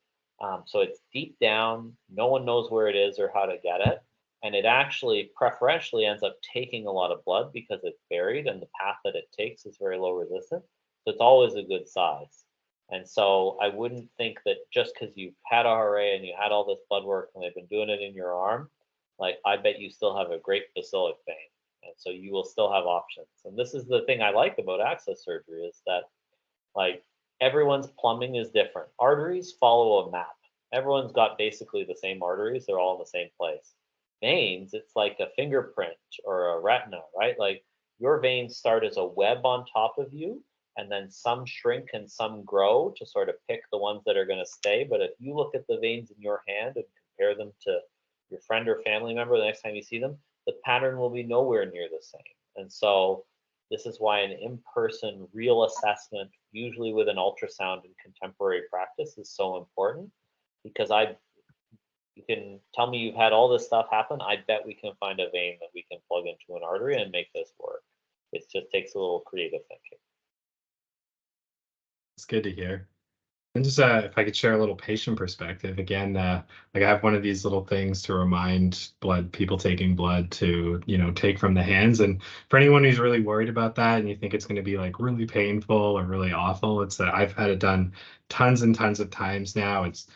So it's deep down. No one knows where it is or how to get it. And it actually preferentially ends up taking a lot of blood because it's buried, and the path that it takes is very low resistance. So it's always a good size. And so I wouldn't think that just because you've had RA and you had all this blood work and they've been doing it in your arm, like, I bet you still have a great bacillic vein. And so you will still have options. And this is the thing I like about access surgery, is that, like, everyone's plumbing is different. Arteries follow a map. Everyone's got basically the same arteries. They're all in the same place. Veins, it's like a fingerprint or a retina, right? Like, your veins start as a web on top of you, and then some shrink and some grow to sort of pick the ones that are going to stay. But if you look at the veins in your hand and compare them to your friend or family member the next time you see them, the pattern will be nowhere near the same. And so this is why an in-person real assessment, usually with an ultrasound in contemporary practice, is so important, because you can tell me you've had all this stuff happen. I bet we can find a vein that we can plug into an artery and make this work. It just takes a little creative thinking. It's good to hear. And just if I could share a little patient perspective again, like, I have one of these little things to remind people taking blood to, take from the hands. And for anyone who's really worried about that and you think it's going to be like really painful or really awful, it's that I've had it done tons and tons of times now. It's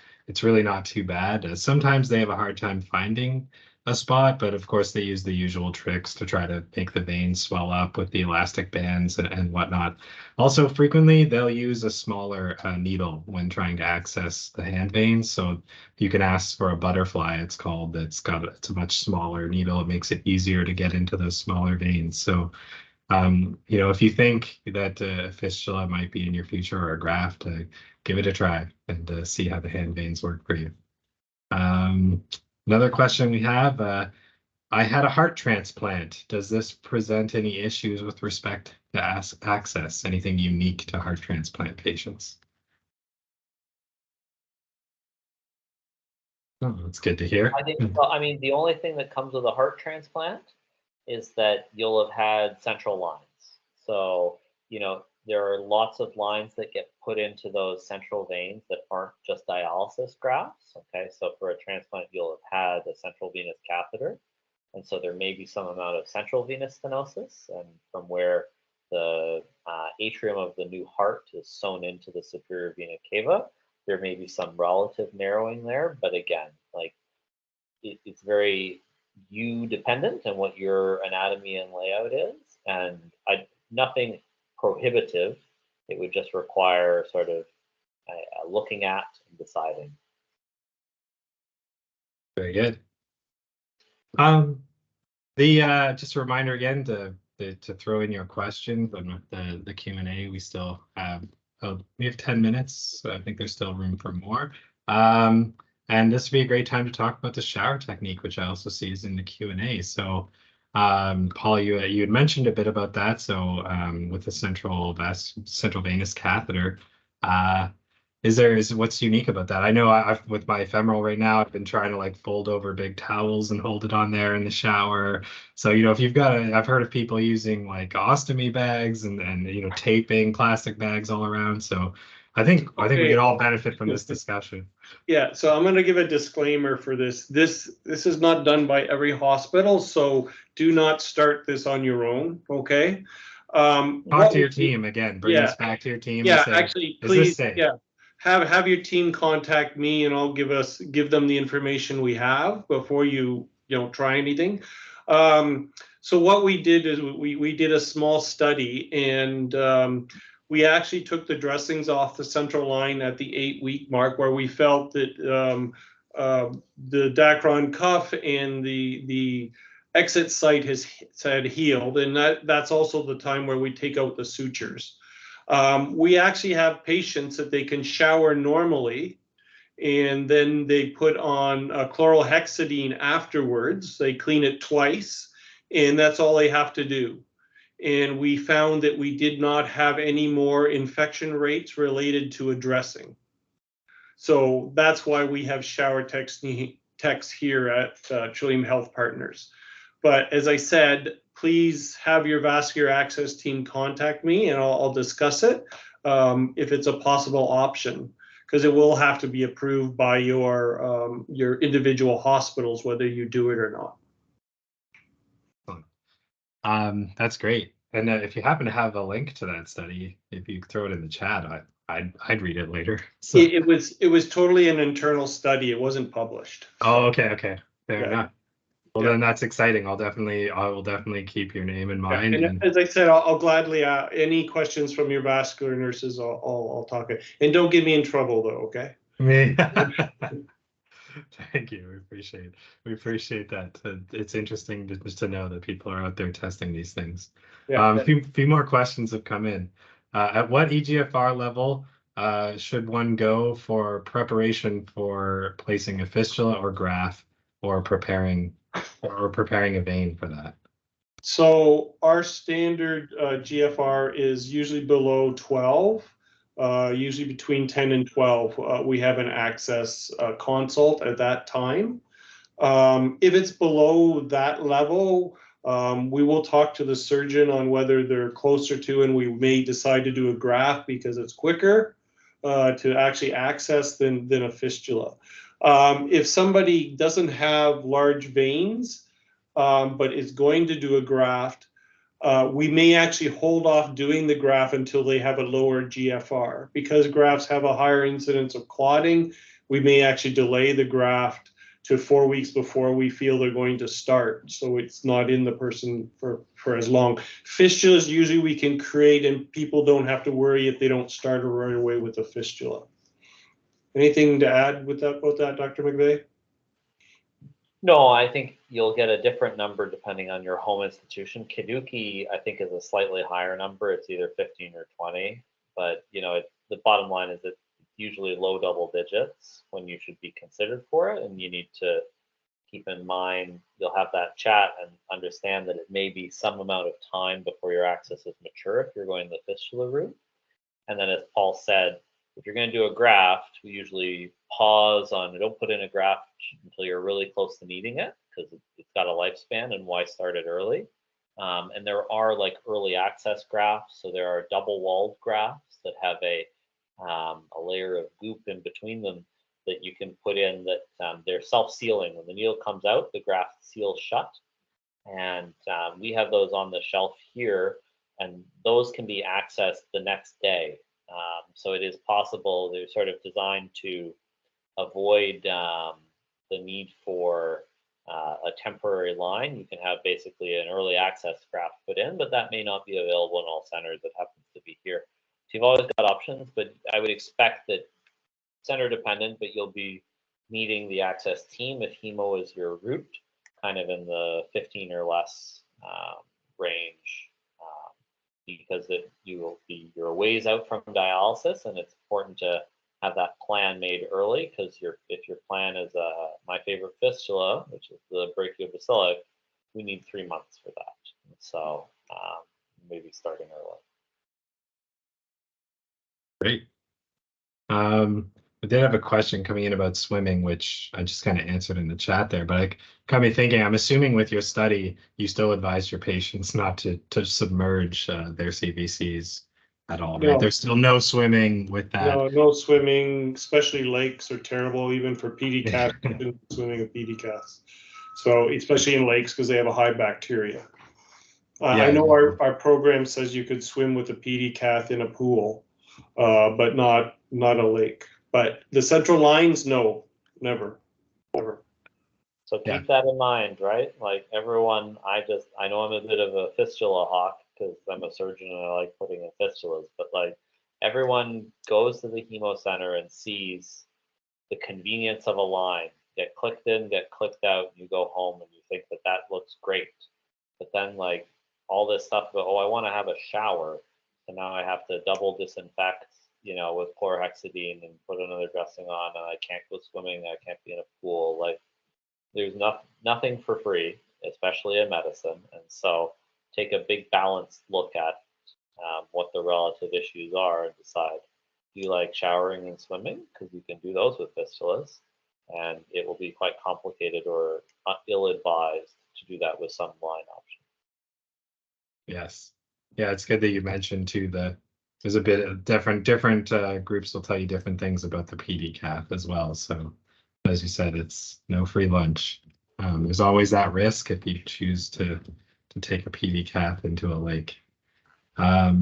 really not too bad. Sometimes they have a hard time finding a spot, but of course they use the usual tricks to try to make the veins swell up with the elastic bands and whatnot. Also, frequently they'll use a smaller needle when trying to access the hand veins. So you can ask for a butterfly, it's called. It's a much smaller needle. It makes it easier to get into those smaller veins. So if you think that a fistula might be in your future or a graft, give it a try and see how the hand veins work for you. Another question we have, I had a heart transplant. Does this present any issues with respect to access? Anything unique to heart transplant patients? Oh, that's good to hear. I think, well, I mean, the only thing that comes with a heart transplant is that you'll have had central lines. So, there are lots of lines that get put into those central veins that aren't just dialysis grafts. Okay, so for a transplant, you'll have had a central venous catheter. And so there may be some amount of central venous stenosis, and from where the atrium of the new heart is sewn into the superior vena cava, there may be some relative narrowing there. But again, like, it's very dependent on what your anatomy and layout is, and nothing prohibitive. It would just require sort of looking at and deciding. Very good. Just a reminder again to throw in your questions on the Q&A. We still have we have 10 minutes, so I think there's still room for more. And this would be a great time to talk about the shower technique, which I also see is in the Q&A. So, Paul, you had mentioned a bit about that. So, with the central venous catheter, what's unique about that? I know I've with my femoral right now, I've been trying to like fold over big towels and hold it on there in the shower. So, if you've got I've heard of people using like ostomy bags and taping plastic bags all around. So I think we could all benefit from this discussion. Yeah, so I'm going to give a disclaimer for this. This is not done by every hospital, so do not start this on your own, okay? Talk to your team again. Bring this back to your team. Yeah, and say, actually, please, have your team contact me, and I'll give them the information we have before you try anything. So what we did is we did a small study, and we actually took the dressings off the central line at the 8-week mark, where we felt that the Dacron cuff and the exit site had healed, and that's also the time where we take out the sutures. We actually have patients that they can shower normally, and then they put on chlorhexidine afterwards. They clean it twice, and that's all they have to do. And we found that we did not have any more infection rates related to a dressing. So that's why we have shower techs here at Trillium Health Partners. But as I said, please have your vascular access team contact me, and I'll discuss it if it's a possible option, because it will have to be approved by your individual hospitals, whether you do it or not. That's great. And if you happen to have a link to that study, if you throw it in the chat, I'd read it later. So. It was totally an internal study. It wasn't published. Oh, okay, fair enough. Well, then that's exciting. I will definitely keep your name in mind. And as I said, I'll gladly any questions from your vascular nurses. I'll talk it. And don't get me in trouble though. Okay. Thank you. We appreciate that. It's interesting just to know that people are out there testing these things. A few more questions have come in. At what EGFR level should one go for preparation for placing a fistula or graft, or preparing a vein for that? So our standard GFR is usually below 12. Usually between 10 and 12, we have an access consult at that time. If it's below that level, we will talk to the surgeon on whether they're closer to, and we may decide to do a graft because it's quicker to actually access than a fistula. If somebody doesn't have large veins, but is going to do a graft, we may actually hold off doing the graft until they have a lower GFR. Because grafts have a higher incidence of clotting, we may actually delay the graft to 4 weeks before we feel they're going to start, so it's not in the person for as long. Fistulas usually we can create, and people don't have to worry if they don't start right away with a fistula. Anything to add about that, Dr. McVeigh? No, I think you'll get a different number depending on your home institution. Kaduki, I think, is a slightly higher number. It's either 15 or 20, but the bottom line is it's usually low double digits when you should be considered for it, and you need to keep in mind you'll have that chat and understand that it may be some amount of time before your access is mature if you're going the fistula route. And then, as Paul said, if you're going to do a graft, we usually pause on, don't put in a graft until you're really close to needing it, because it's got a lifespan, and why start it early? And there are like early access grafts. So there are double walled grafts that have a layer of goop in between them that you can put in that they're self-sealing. When the needle comes out, the graft seals shut. And we have those on the shelf here, and those can be accessed the next day. So it is possible. They're sort of designed to avoid the need for a temporary line. You can have basically an early access graft put in, but that may not be available in all centers. That happens to be here. So you've always got options, but I would expect that center dependent, but you'll be needing the access team if hemo is your route, kind of in the 15 or less range, because you're ways out from dialysis, and it's important to have that plan made early, because if your plan is my favorite fistula, which is the brachiobacillic, we need 3 months for that. So maybe starting early. Great. I did have a question coming in about swimming, which I just kind of answered in the chat there, but it got me thinking, I'm assuming with your study, you still advise your patients not to submerge their CVCs at all, right? No. There's still no swimming with that. No swimming, especially lakes are terrible, even for PD cath, swimming in PD caths. So especially in lakes, because they have a high bacteria. I know our program says you could swim with a PD cath in a pool, but not a lake. But the central lines, no, never. So keep that in mind, right? Like everyone, I know I'm a bit of a fistula hawk because I'm a surgeon and I like putting in fistulas, but like everyone goes to the hemo center and sees the convenience of a line. Get clicked in, get clicked out, you go home and you think that looks great. But then like all this stuff about, oh, I want to have a shower, and now I have to double disinfect, with chlorhexidine and put another dressing on, and I can't go swimming, I can't be in a pool. Like there's nothing for free, especially in medicine. And so take a big balanced look at what the relative issues are and decide, do you like showering and swimming? Because you can do those with fistulas, and it will be quite complicated or ill-advised to do that with some line option. Yes. Yeah, it's good that you mentioned too there's a bit of different groups will tell you different things about the PD cath as well. So as you said, it's no free lunch. There's always that risk if you choose to take a PD cath into a lake. I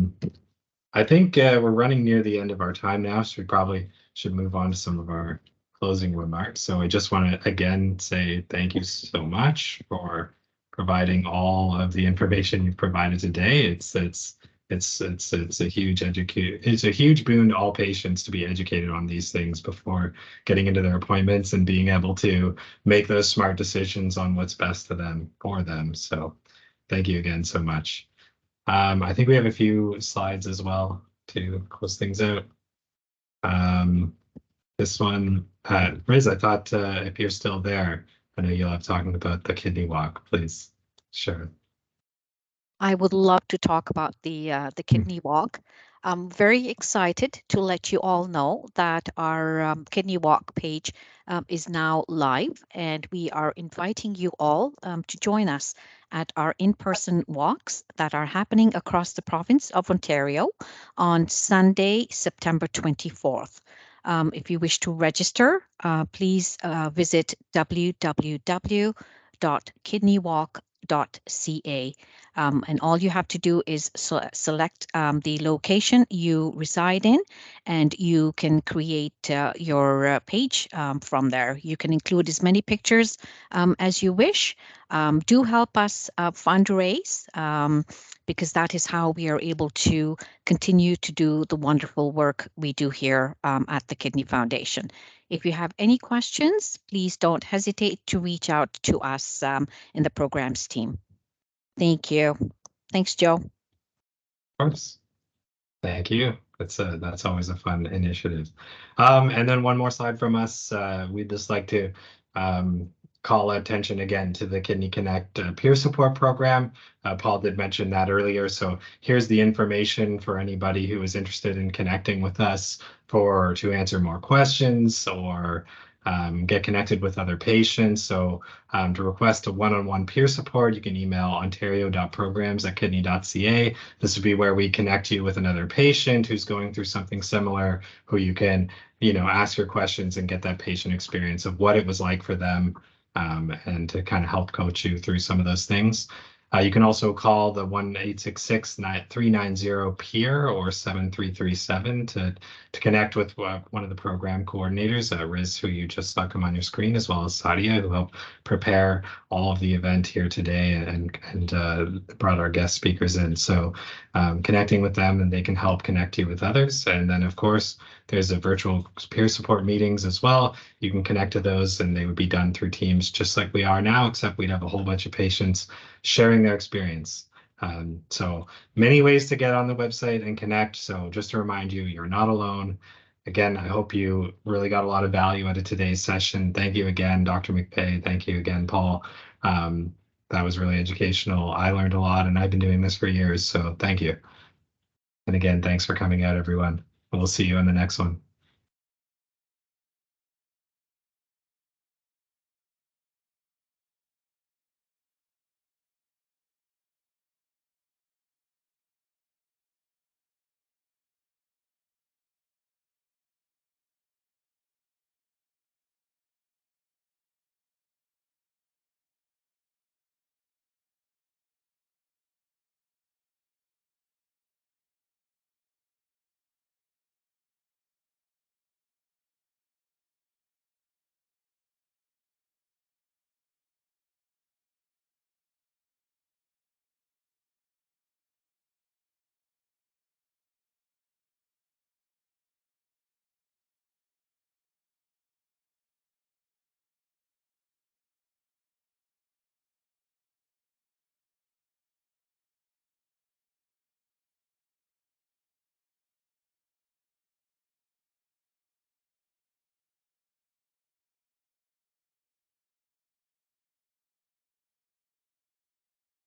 think we're running near the end of our time now, so we probably should move on to some of our closing remarks. So I just want to again say thank you so much for providing all of the information you've provided today. It's a huge boon to all patients to be educated on these things before getting into their appointments and being able to make those smart decisions on what's best for them. So thank you again so much. I think we have a few slides as well to close things out. This one, Riz, I thought if you're still there, I know you love talking about the kidney walk, please share. I would love to talk about the kidney walk. I'm very excited to let you all know that our kidney walk page is now live, and we are inviting you all to join us at our in-person walks that are happening across the province of Ontario on Sunday, September 24th. If you wish to register, please visit www.kidneywalk.ca. And all you have to do is select the location you reside in, and you can create your page from there. You can include as many pictures as you wish. Do help us fundraise, because that is how we are able to continue to do the wonderful work we do here at the Kidney Foundation. If you have any questions, please don't hesitate to reach out to us in the programs team. Thank you. Thanks, Joe. Of course. Thank you. That's always a fun initiative. And then one more slide from us. We'd just like to call attention again to the Kidney Connect peer support program. Paul did mention that earlier. So here's the information for anybody who is interested in connecting with us to answer more questions or get connected with other patients. So to request a one-on-one peer support, you can email ontario.programs@kidney.ca. This would be where we connect you with another patient who's going through something similar, who you can, ask your questions and get that patient experience of what it was like for them, and to kind of help coach you through some of those things. You can also call the 1-866-390-PEER or 7337 to connect with one of the program coordinators, Riz, who you just saw come on your screen, as well as Sadia, who helped prepare all of the event here today and brought our guest speakers in. So connecting with them, and they can help connect you with others. And then, of course, there's a virtual peer support meetings as well. You can connect to those, and they would be done through Teams just like we are now, except we'd have a whole bunch of patients sharing their experience. So many ways to get on the website and connect. So just to remind you, you're not alone. Again, I hope you really got a lot of value out of today's session. Thank you again, Dr. McVeigh. Thank you again, Paul. That was really educational. I learned a lot, and I've been doing this for years, so thank you. And again, thanks for coming out, everyone. We'll see you in the next one.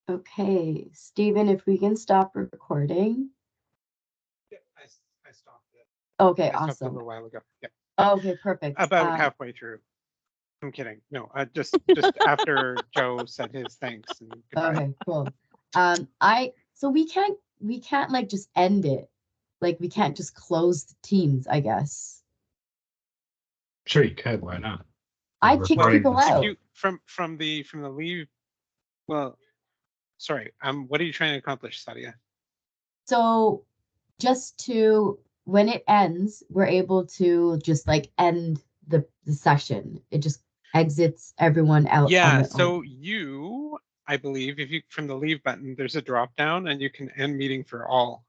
Okay, Stephen, if we can stop recording. Yeah, I stopped it. Okay, I stopped a awesome. little while ago. Yeah, Okay, perfect. about halfway through. I'm kidding. No, just after Joe said his thanks and goodbye. Okay, cool. So we can't like just end it. Like we can't just close the Teams, I guess. Sure, you could. Why not? I kick recording people this. out. You from the leave. Well, sorry. What are you trying to accomplish, Sadia? So just to, when it ends, we're able to just like end the session. It just exits everyone out. Yeah. On So you, I believe, if you from the leave button, there's a drop down and you can end meeting for all.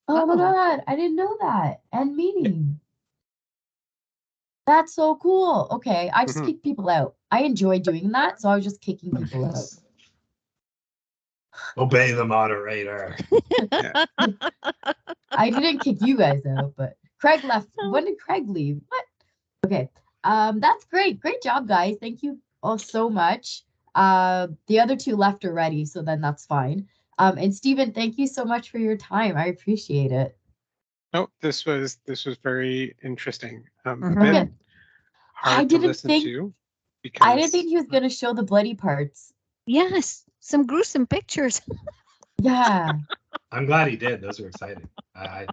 Oh my Oh. God, I didn't know that. End meeting. That's so cool. Okay, I just kick people out. I enjoy doing that, so I was just kicking people out. Obey the moderator. Yeah. I didn't kick you guys out, but Craig left. When did Craig leave? What? Okay. That's great. Great job, guys. Thank you all so much. The other two left already, so then that's fine. And Stephen, thank you so much for your time. I appreciate it. No, this was very interesting. A Mhm. bit Okay. hard to listen to because I didn't think he was gonna show the bloody parts. Yes, some gruesome pictures. Yeah. I'm glad he did. Those were exciting. I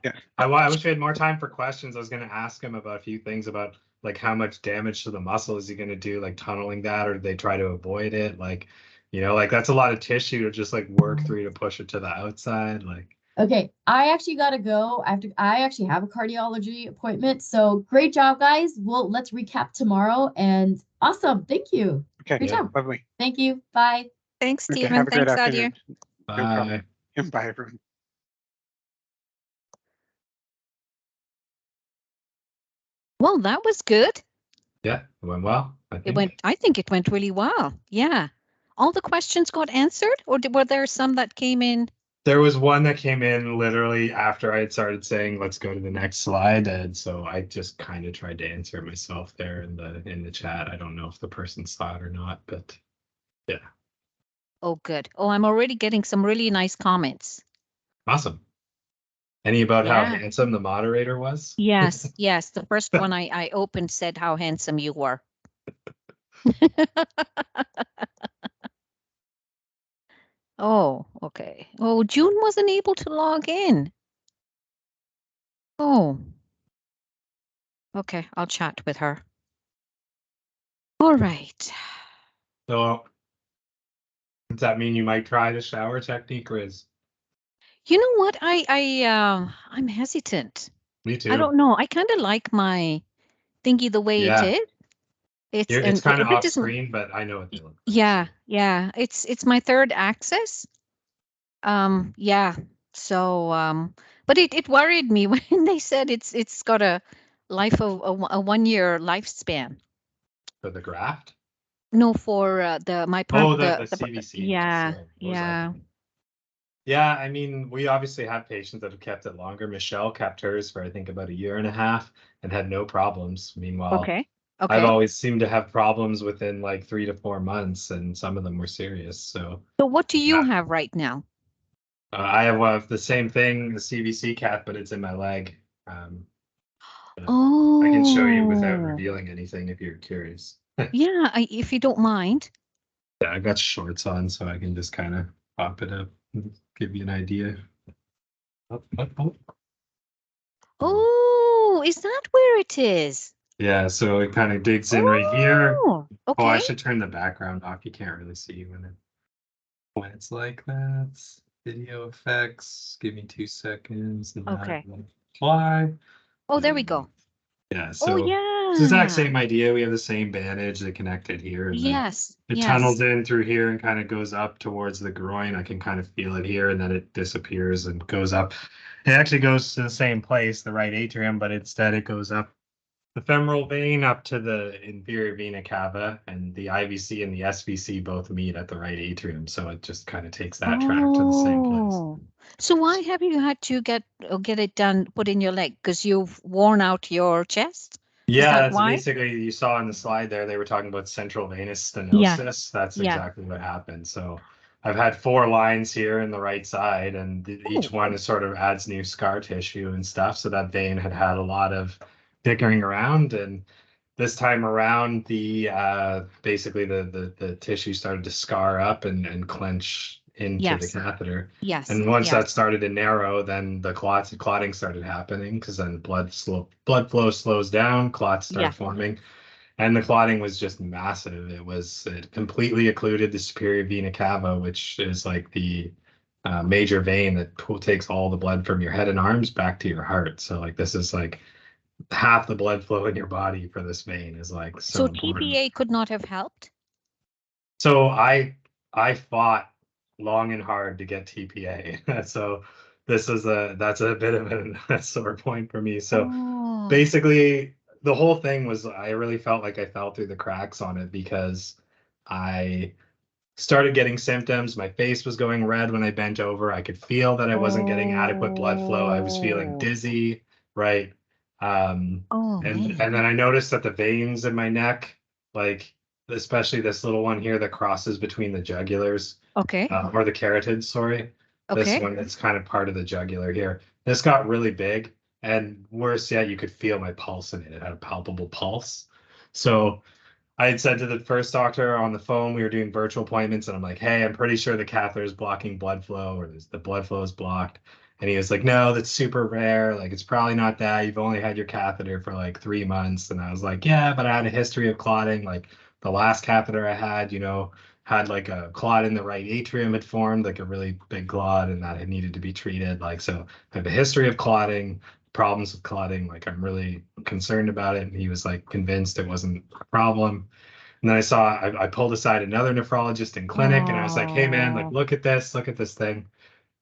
wish we had more time for questions. I was going to ask him about a few things about like how much damage to the muscle is he going to do, like tunneling that, or do they try to avoid it? Like, like that's a lot of tissue to just like work through to push it to the outside. Like, Okay, I actually gotta go. I actually have a cardiology appointment. So great job, guys. Let's recap tomorrow. And awesome. Thank you. okay, Great job. lovely. Thank you. Bye. Thanks, Okay, Stephen. have a great Thanks, afternoon. Sadia. No bye. problem. And bye, everyone. Well, that was good. Yeah, it went well. I think it went really well. Yeah. All the questions got answered, or were there some that came in? There was one that came in literally after I had started saying, let's go to the next slide. And so I just kind of tried to answer it myself there in the chat. I don't know if the person saw it or not, but yeah. Oh, good. Oh, I'm already getting some really nice comments. Awesome. Any about how Yeah. handsome the moderator was? Yes, yes. The first one I opened said how handsome you were. Oh, okay. Oh, June wasn't able to log in. Oh. Okay, I'll chat with her. All right. So does that mean you might try the shower technique, Riz? You know what? I'm hesitant. Me too. I don't know. I kind of like my thingy the way Yeah. it is. It's kind of if it off doesn't- screen, but I know what they look like. Yeah, yeah. It's my third access. Yeah. So but it worried me when they said it's got a life of a 1 year lifespan. For the graft? No, for the Oh, the CVC. yeah, So what was that? yeah. Yeah, I mean, we obviously have patients that have kept it longer. Michelle kept hers for I think about 1.5 years and had no problems. Meanwhile, Okay. I've Okay. always seemed to have problems within like 3 to 4 months, and some of them were serious. So So what do you yeah. have right now? I have the same thing, the CVC cath, but it's in my leg. But I can show you without Oh, revealing anything if you're curious. yeah, if you don't mind. Yeah, I got shorts on, so I can just kind of pop it up and give you an idea. Oh, oh, oh. Oh, is that where it is? Yeah, so it kind of digs in right here. Oh, Oh, I okay. should turn the background off. You can't really see when it's like that. Video effects. Give me 2 seconds, and that Okay. will apply. Oh, there we go. Yeah, Oh, so it's the exact yeah. same idea. We have the same bandage that connected here, and then Yes. it Yes. tunnels in through here and kind of goes up towards the groin. I can kind of feel it here, and then it disappears and goes up. It actually goes to the same place, the right atrium, but instead it goes up the femoral vein up to the inferior vena cava, and the IVC and the SVC both meet at the right atrium. So it just kind of takes that track to the same place. Oh, so why have you had to get it done, put in your leg? Because you've worn out your chest? Yeah, that that's why? basically, you saw on the slide there, they were talking about central venous Yeah. stenosis. That's Yeah. exactly what happened. So I've had 4 lines here in the right side, and each one is sort of adds new scar tissue and stuff. So that vein had had a lot of dickering around, and this time around, the basically the tissue started to scar up and clench into the Yes. catheter. Yes. And once yes. that started to narrow, then the clotting started happening, because then blood flow slows down, clots start Yeah. forming, and the clotting was just massive. It completely occluded the superior vena cava, which is like the major vein that takes all the blood from your head and arms back to your heart. So like this is like half the blood flow in your body for this vein is like so So important. TPA could not have helped? So I fought long and hard to get TPA. So that's a bit of a sore point for me. So Oh. basically the whole thing was, I really felt like I fell through the cracks on it, because I started getting symptoms. My face was going red when I bent over. I could feel that I wasn't getting adequate blood flow. I was feeling dizzy, right? Oh, And man. then I noticed that the veins in my neck, like especially this little one here that crosses between the jugulars, Okay. or the carotids, sorry. This Okay. one that's kind of part of the jugular here. This got really big, and worse yet, you could feel my pulse in it. It had a palpable pulse. So I had said to the first doctor on the phone, we were doing virtual appointments, and I'm like, hey, I'm pretty sure the catheter is blocking blood flow, or the blood flow is blocked. And he was like, no, that's super rare. Like, it's probably not that. You've only had your catheter for like 3 months. And I was like, yeah, but I had a history of clotting. Like the last catheter I had, had like a clot in the right atrium had formed, like a really big clot, and that had needed to be treated. Like, so I have a history of clotting, problems with clotting. Like, I'm really concerned about it. And he was like convinced it wasn't a problem. And then I pulled aside another nephrologist in clinic, and I was like, hey man, like look at this thing.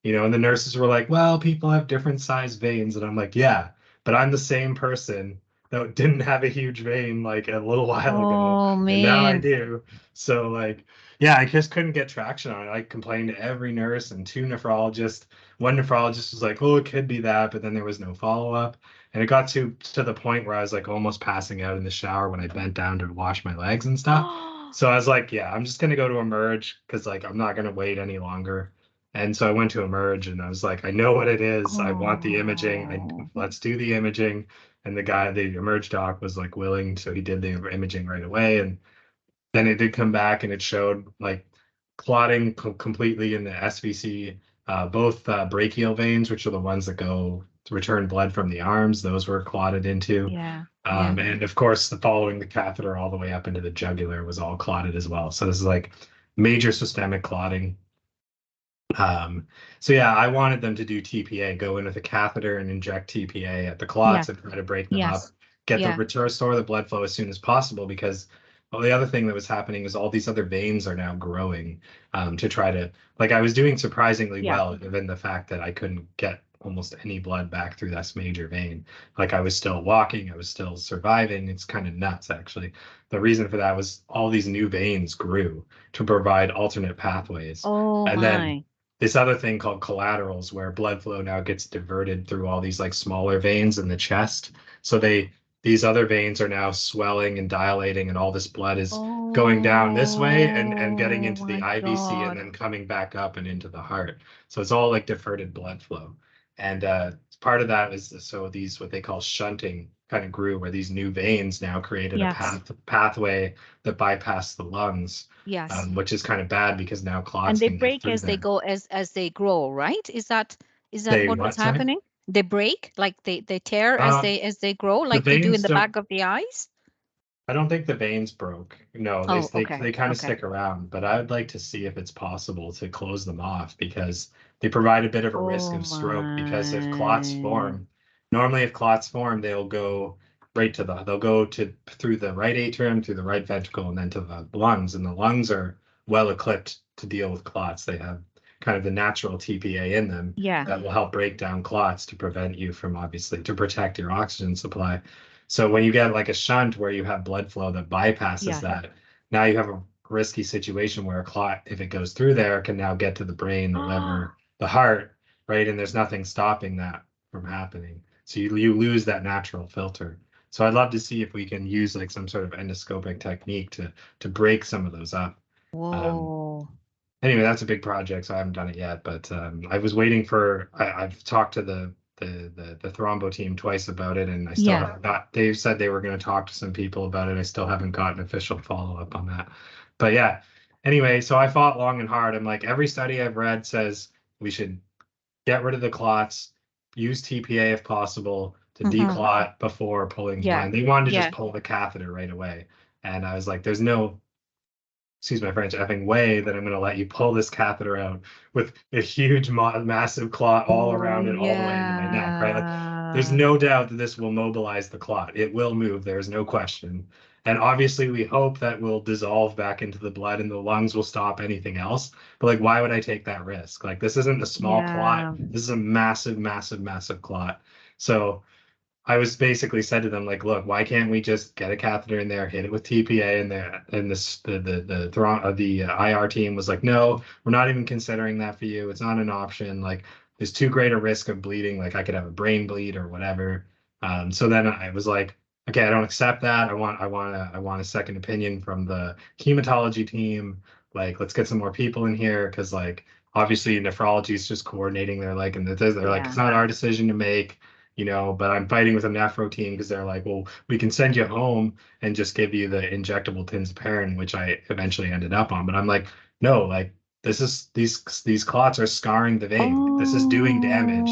And the nurses were like, well, people have different size veins. And I'm like, yeah, but I'm the same person that didn't have a huge vein like a little while ago. Oh, And now I man. do. So like, yeah, I just couldn't get traction on it. I complained to every nurse and 2 nephrologists. One nephrologist was like, oh, it could be that, but then there was no follow-up. And it got to the point where I was like almost passing out in the shower when I bent down to wash my legs and stuff. So I was like, yeah, I'm just gonna go to Emerge, because like I'm not gonna wait any longer. And so I went to Emerge, and I was like, I know what it is. I want the imaging. Let's do the imaging. And the Emerge doc was like willing, so he did the imaging right away. And then it did come back, and it showed like clotting completely in the SVC, both brachial veins, which are the ones that go to return blood from the arms. Those were clotted into. Yeah. And of course, following the catheter all the way up into the jugular was all clotted as well. So this is like major systemic clotting. So yeah, I wanted them to do TPA, go in with a catheter and inject TPA at the clots and try to break them up, get the restore the blood flow as soon as possible, because the other thing that was happening is all these other veins are now growing, to try to, like, I was doing surprisingly well, given the fact that I couldn't get almost any blood back through this major vein. Like, I was still walking, I was still surviving. It's kind of nuts, actually. The reason for that was all these new veins grew to provide alternate pathways. Oh, And my. this other thing called collaterals, where blood flow now gets diverted through all these like smaller veins in the chest. So these other veins are now swelling and dilating, and all this blood is going down this way and getting into the my IVC and God. then coming back up and into the heart. So it's all like diverted blood flow. And part of that is so these what they call shunting kind of grew, where these new veins now created Yes. a pathway that bypassed the lungs, Yes. which is kind of bad because now clots And they can get break through as they there. go, as they grow, right? Is that They what's what, sorry? happening? They break, like they tear as they grow, like they do in veins the don't- back of the eyes? I don't think the veins broke. No, they Oh, okay. they kind of Okay. stick around, but I would like to see if it's possible to close them off, because they provide a bit of a risk Oh of stroke, because if clots my. form, normally if clots form, they'll go through the right atrium, through the right ventricle, and then to the lungs. And the lungs are well equipped to deal with clots. They have kind of the natural TPA in them Yeah. that will help break down clots to prevent you from, obviously, to protect your oxygen supply. So when you get like a shunt where you have blood flow that bypasses Yeah. that, now you have a risky situation where a clot, if it goes through there, can now get to the brain, the liver, the heart, right? And there's nothing stopping that from happening. So you lose that natural filter. So I'd love to see if we can use like some sort of endoscopic technique to break some of those up. Whoa. Anyway, that's a big project, so I haven't done it yet. But I was waiting for. I've talked to the thrombo team twice about it, and I still Yeah. haven't got. They said they were going to talk to some people about it. I still haven't gotten official follow up on that. But yeah. Anyway, so I fought long and hard. I'm like, every study I've read says we should get rid of the clots, use TPA if possible to declot before pulling Yeah. line. They wanted to Yeah. just pull the catheter right away, and I was like, there's no, excuse my French, effing way that I'm going to let you pull this catheter out with a huge, massive clot all around it, all the way into my neck, right? Like, there's no doubt that this will mobilize the clot. It will move. There's no question. And obviously, we hope that will dissolve back into the blood and the lungs will stop anything else. But like, why would I take that risk? Like, this isn't a small clot. This is a massive, massive, massive clot. So I was basically said to them, like, look, why can't we just get a catheter in there, hit it with TPA in there? And the IR team was like, no, we're not even considering that for you. It's not an option. Like, there's too great a risk of bleeding. Like, I could have a brain bleed or whatever. So then I was like, okay, I don't accept that. I want a second opinion from the hematology team. Like, let's get some more people in here, because like obviously nephrology is just coordinating. They're like, and they're like, it's not our decision to make. But I'm fighting with a nephro team because they're like, well, we can send you home and just give you the injectable tinzaparin, which I eventually ended up on. But I'm like, no, like these clots are scarring the vein. This is doing damage,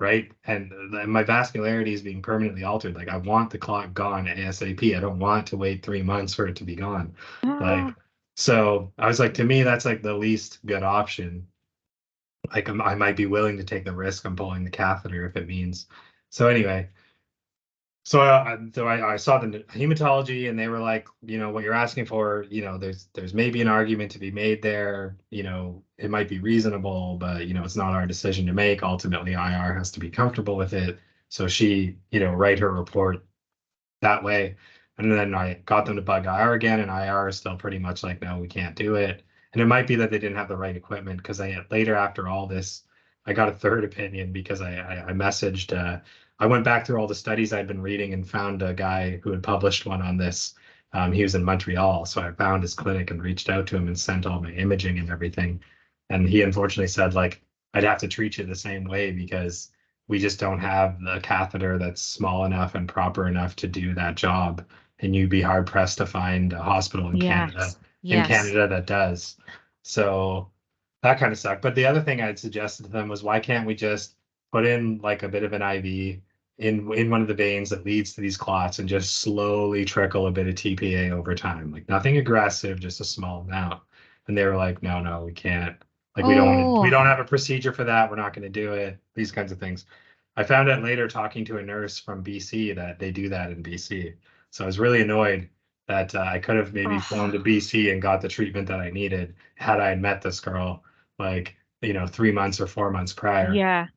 right? And my vascularity is being permanently altered. Like, I want the clot gone ASAP. I don't want to wait 3 months for it to be gone. Like, so I was like, to me, that's like the least good option. Like, I might be willing to take the risk on pulling the catheter if it means. So anyway, so I saw the hematology, and they were like, what you're asking for, there's maybe an argument to be made there. It might be reasonable, but it's not our decision to make. Ultimately, IR has to be comfortable with it. So she, write her report that way. And then I got them to bug IR again, and IR is still pretty much like, no, we can't do it. And it might be that they didn't have the right equipment, because later after all this, I got a third opinion, because I messaged, I went back through all the studies I'd been reading and found a guy who had published one on this. He was in Montreal, so I found his clinic and reached out to him and sent all my imaging and everything. And he unfortunately said, like, I'd have to treat you the same way, because we just don't have the catheter that's small enough and proper enough to do that job. And you'd be hard pressed to find a hospital in Canada that does. So that kind of sucked. But the other thing I'd suggested to them was, why can't we just put in like a bit of an IV in one of the veins that leads to these clots, and just slowly trickle a bit of TPA over time, like nothing aggressive, just a small amount. And they were like, no, we can't. Like, we don't have a procedure for that. We're not going to do it. These kinds of things. I found out later, talking to a nurse from BC, that they do that in BC. So I was really annoyed that I could have maybe flown to BC and got the treatment that I needed had I met this girl, like, 3 months or 4 months prior. Yeah.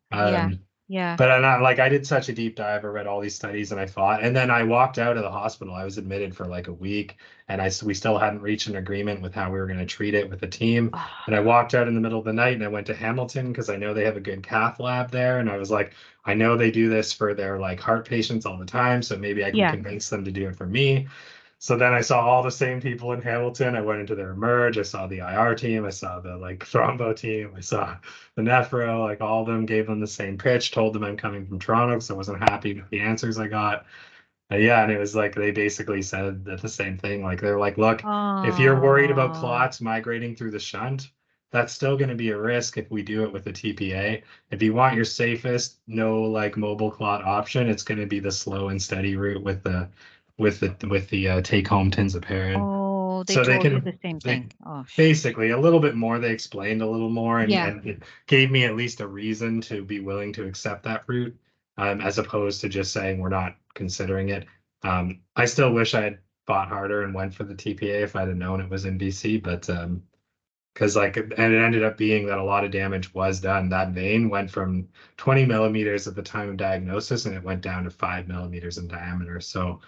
Yeah. But I'm not like I did such a deep dive. I read all these studies and I thought, and then I walked out of the hospital. I was admitted for like a week, and we still hadn't reached an agreement with how we were going to treat it with the team. And I walked out in the middle of the night and I went to Hamilton because I know they have a good cath lab there. And I was like, I know they do this for their like heart patients all the time, so maybe I can Yeah. convince them to do it for me. So then I saw all the same people in Hamilton. I went into their emerge. I saw the IR team. I saw the like thrombo team. I saw the nephro. Like all of them gave them the same pitch. Told them I'm coming from Toronto because I wasn't happy with the answers I got. Yeah, and it was like they basically said that the same thing. Like they're like, look, if you're worried about clots migrating through the shunt, that's still going to be a risk if we do it with the TPA. If you want your safest, no like mobile clot option, it's going to be the slow and steady route with the take home tinzaparin. Oh, they So they told you can the same they thing. Oh, basically a little bit more. They explained a little more and, Yeah. and it gave me at least a reason to be willing to accept that route, as opposed to just saying we're not considering it. I still wish I had fought harder and went for the TPA if I'd have known it was in BC, but because like and it ended up being that a lot of damage was done. That vein went from 20 millimeters at the time of diagnosis and it went down to 5 millimeters in diameter. So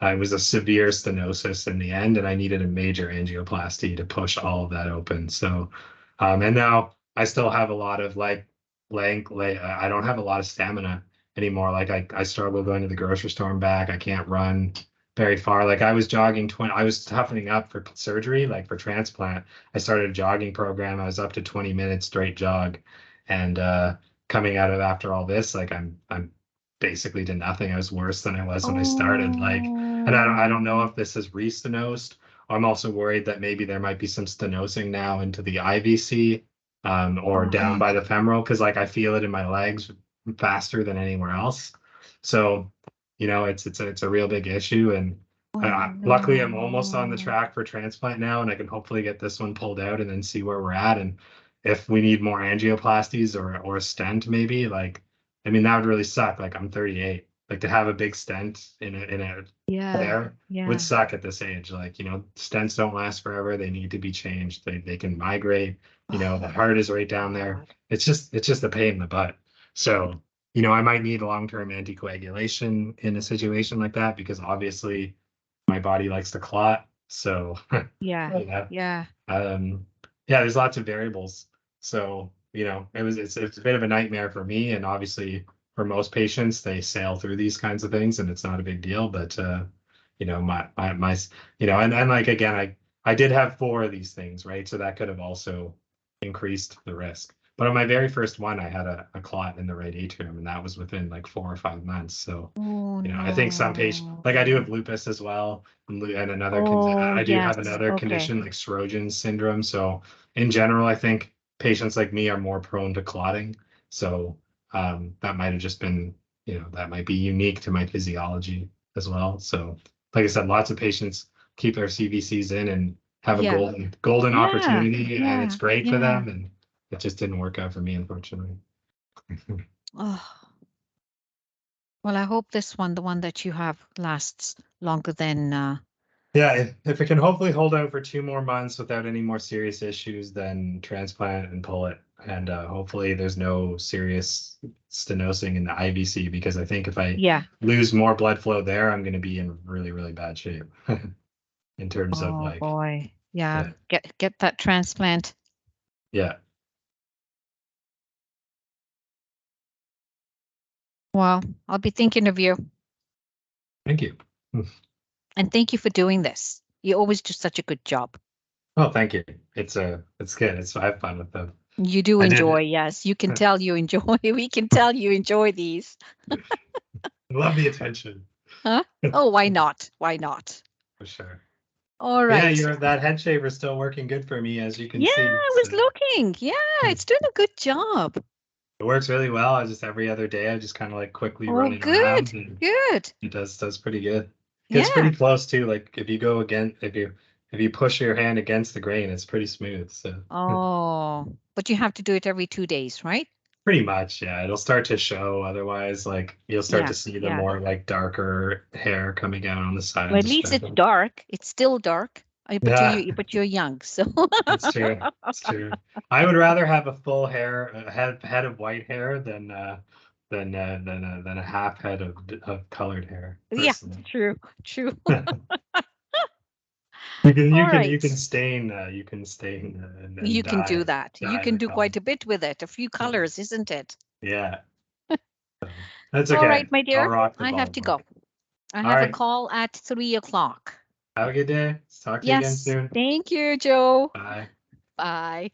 it was a severe stenosis in the end, and I needed a major angioplasty to push all of that open. So, and now I still have a lot of like I don't have a lot of stamina anymore. Like I struggle going to the grocery store and back. I can't run very far. Like I was jogging I was toughening up for surgery, like for transplant. I started a jogging program. I was up to 20 minutes straight jog, and coming out of after all this, like I'm basically to nothing. I was worse than I was when I started. Like, and I don't know if this is re-stenosed. I'm also worried that maybe there might be some stenosing now into the IVC, or down by the femoral, because like I feel it in my legs faster than anywhere else. So, it's a real big issue, and luckily I'm almost on the track for transplant now, and I can hopefully get this one pulled out and then see where we're at, and if we need more angioplasties or a stent, maybe like. I mean, that would really suck. Like I'm 38. Like to have a big stent in a there would suck at this age. Like, stents don't last forever. They need to be changed. They can migrate. The heart is right down there. It's just a pain in the butt. So, I might need long-term anticoagulation in a situation like that because obviously my body likes to clot. So Yeah. there's lots of variables. So, it's a bit of a nightmare for me, and obviously for most patients, they sail through these kinds of things and it's not a big deal. But my and like again, I did have 4 of these things, right? So that could have also increased the risk. But on my very first one, I had a clot in the right atrium, and that was within like 4 or 5 months. So I think some patients, like I do have lupus as well, and another I do have another condition like Sjögren's syndrome. So in general, I think patients like me are more prone to clotting. So that might have just been, that might be unique to my physiology as well. So like I said, lots of patients keep their CVCs in and have a golden opportunity, and it's great for them. And it just didn't work out for me, unfortunately. Oh. Well, I hope this one, the one that you have, lasts longer than. Yeah, if it can hopefully hold out for 2 more months without any more serious issues, then transplant and pull it. And hopefully there's no serious stenosing in the IVC, because I think if I lose more blood flow there, I'm going to be in really, really bad shape in terms of like. Oh boy, yeah. Get that transplant. Yeah. Well, I'll be thinking of you. Thank you. And thank you for doing this. You always do such a good job. Oh, thank you. It's good. I have fun with them. You do enjoy, yes. You can tell you enjoy. We can tell you enjoy these. I love the attention. Huh? Oh, why not? Why not? For sure. All right. Yeah, that head shaver is still working good for me, as you can see. Yeah, I was looking. Yeah, it's doing a good job. It works really well. I just every other day I just kind of like quickly running around. Good. It does pretty good. It's pretty close too. Like if you go again, if you push your hand against the grain, it's pretty smooth. So. Oh, but you have to do it every 2 days, right? Pretty much, yeah. It'll start to show. Otherwise, like you'll start to see the more like darker hair coming out on the sides. Well, at least it's dark. It's still dark. But you're young, so. That's true. That's true. I would rather have a full head of white hair than than a half head of colored hair. Yeah, Personally. true. You Alright. can stain and You can do that. You dye can the do color. quite a bit with it. A few colors, isn't it? Yeah. So, that's okay. All right, my dear. I'll rock the I have to ball. go. I All have a right. call at 3:00. Have a good day. Talk to you again Yes. soon. Thank you, Joe. Bye. Bye.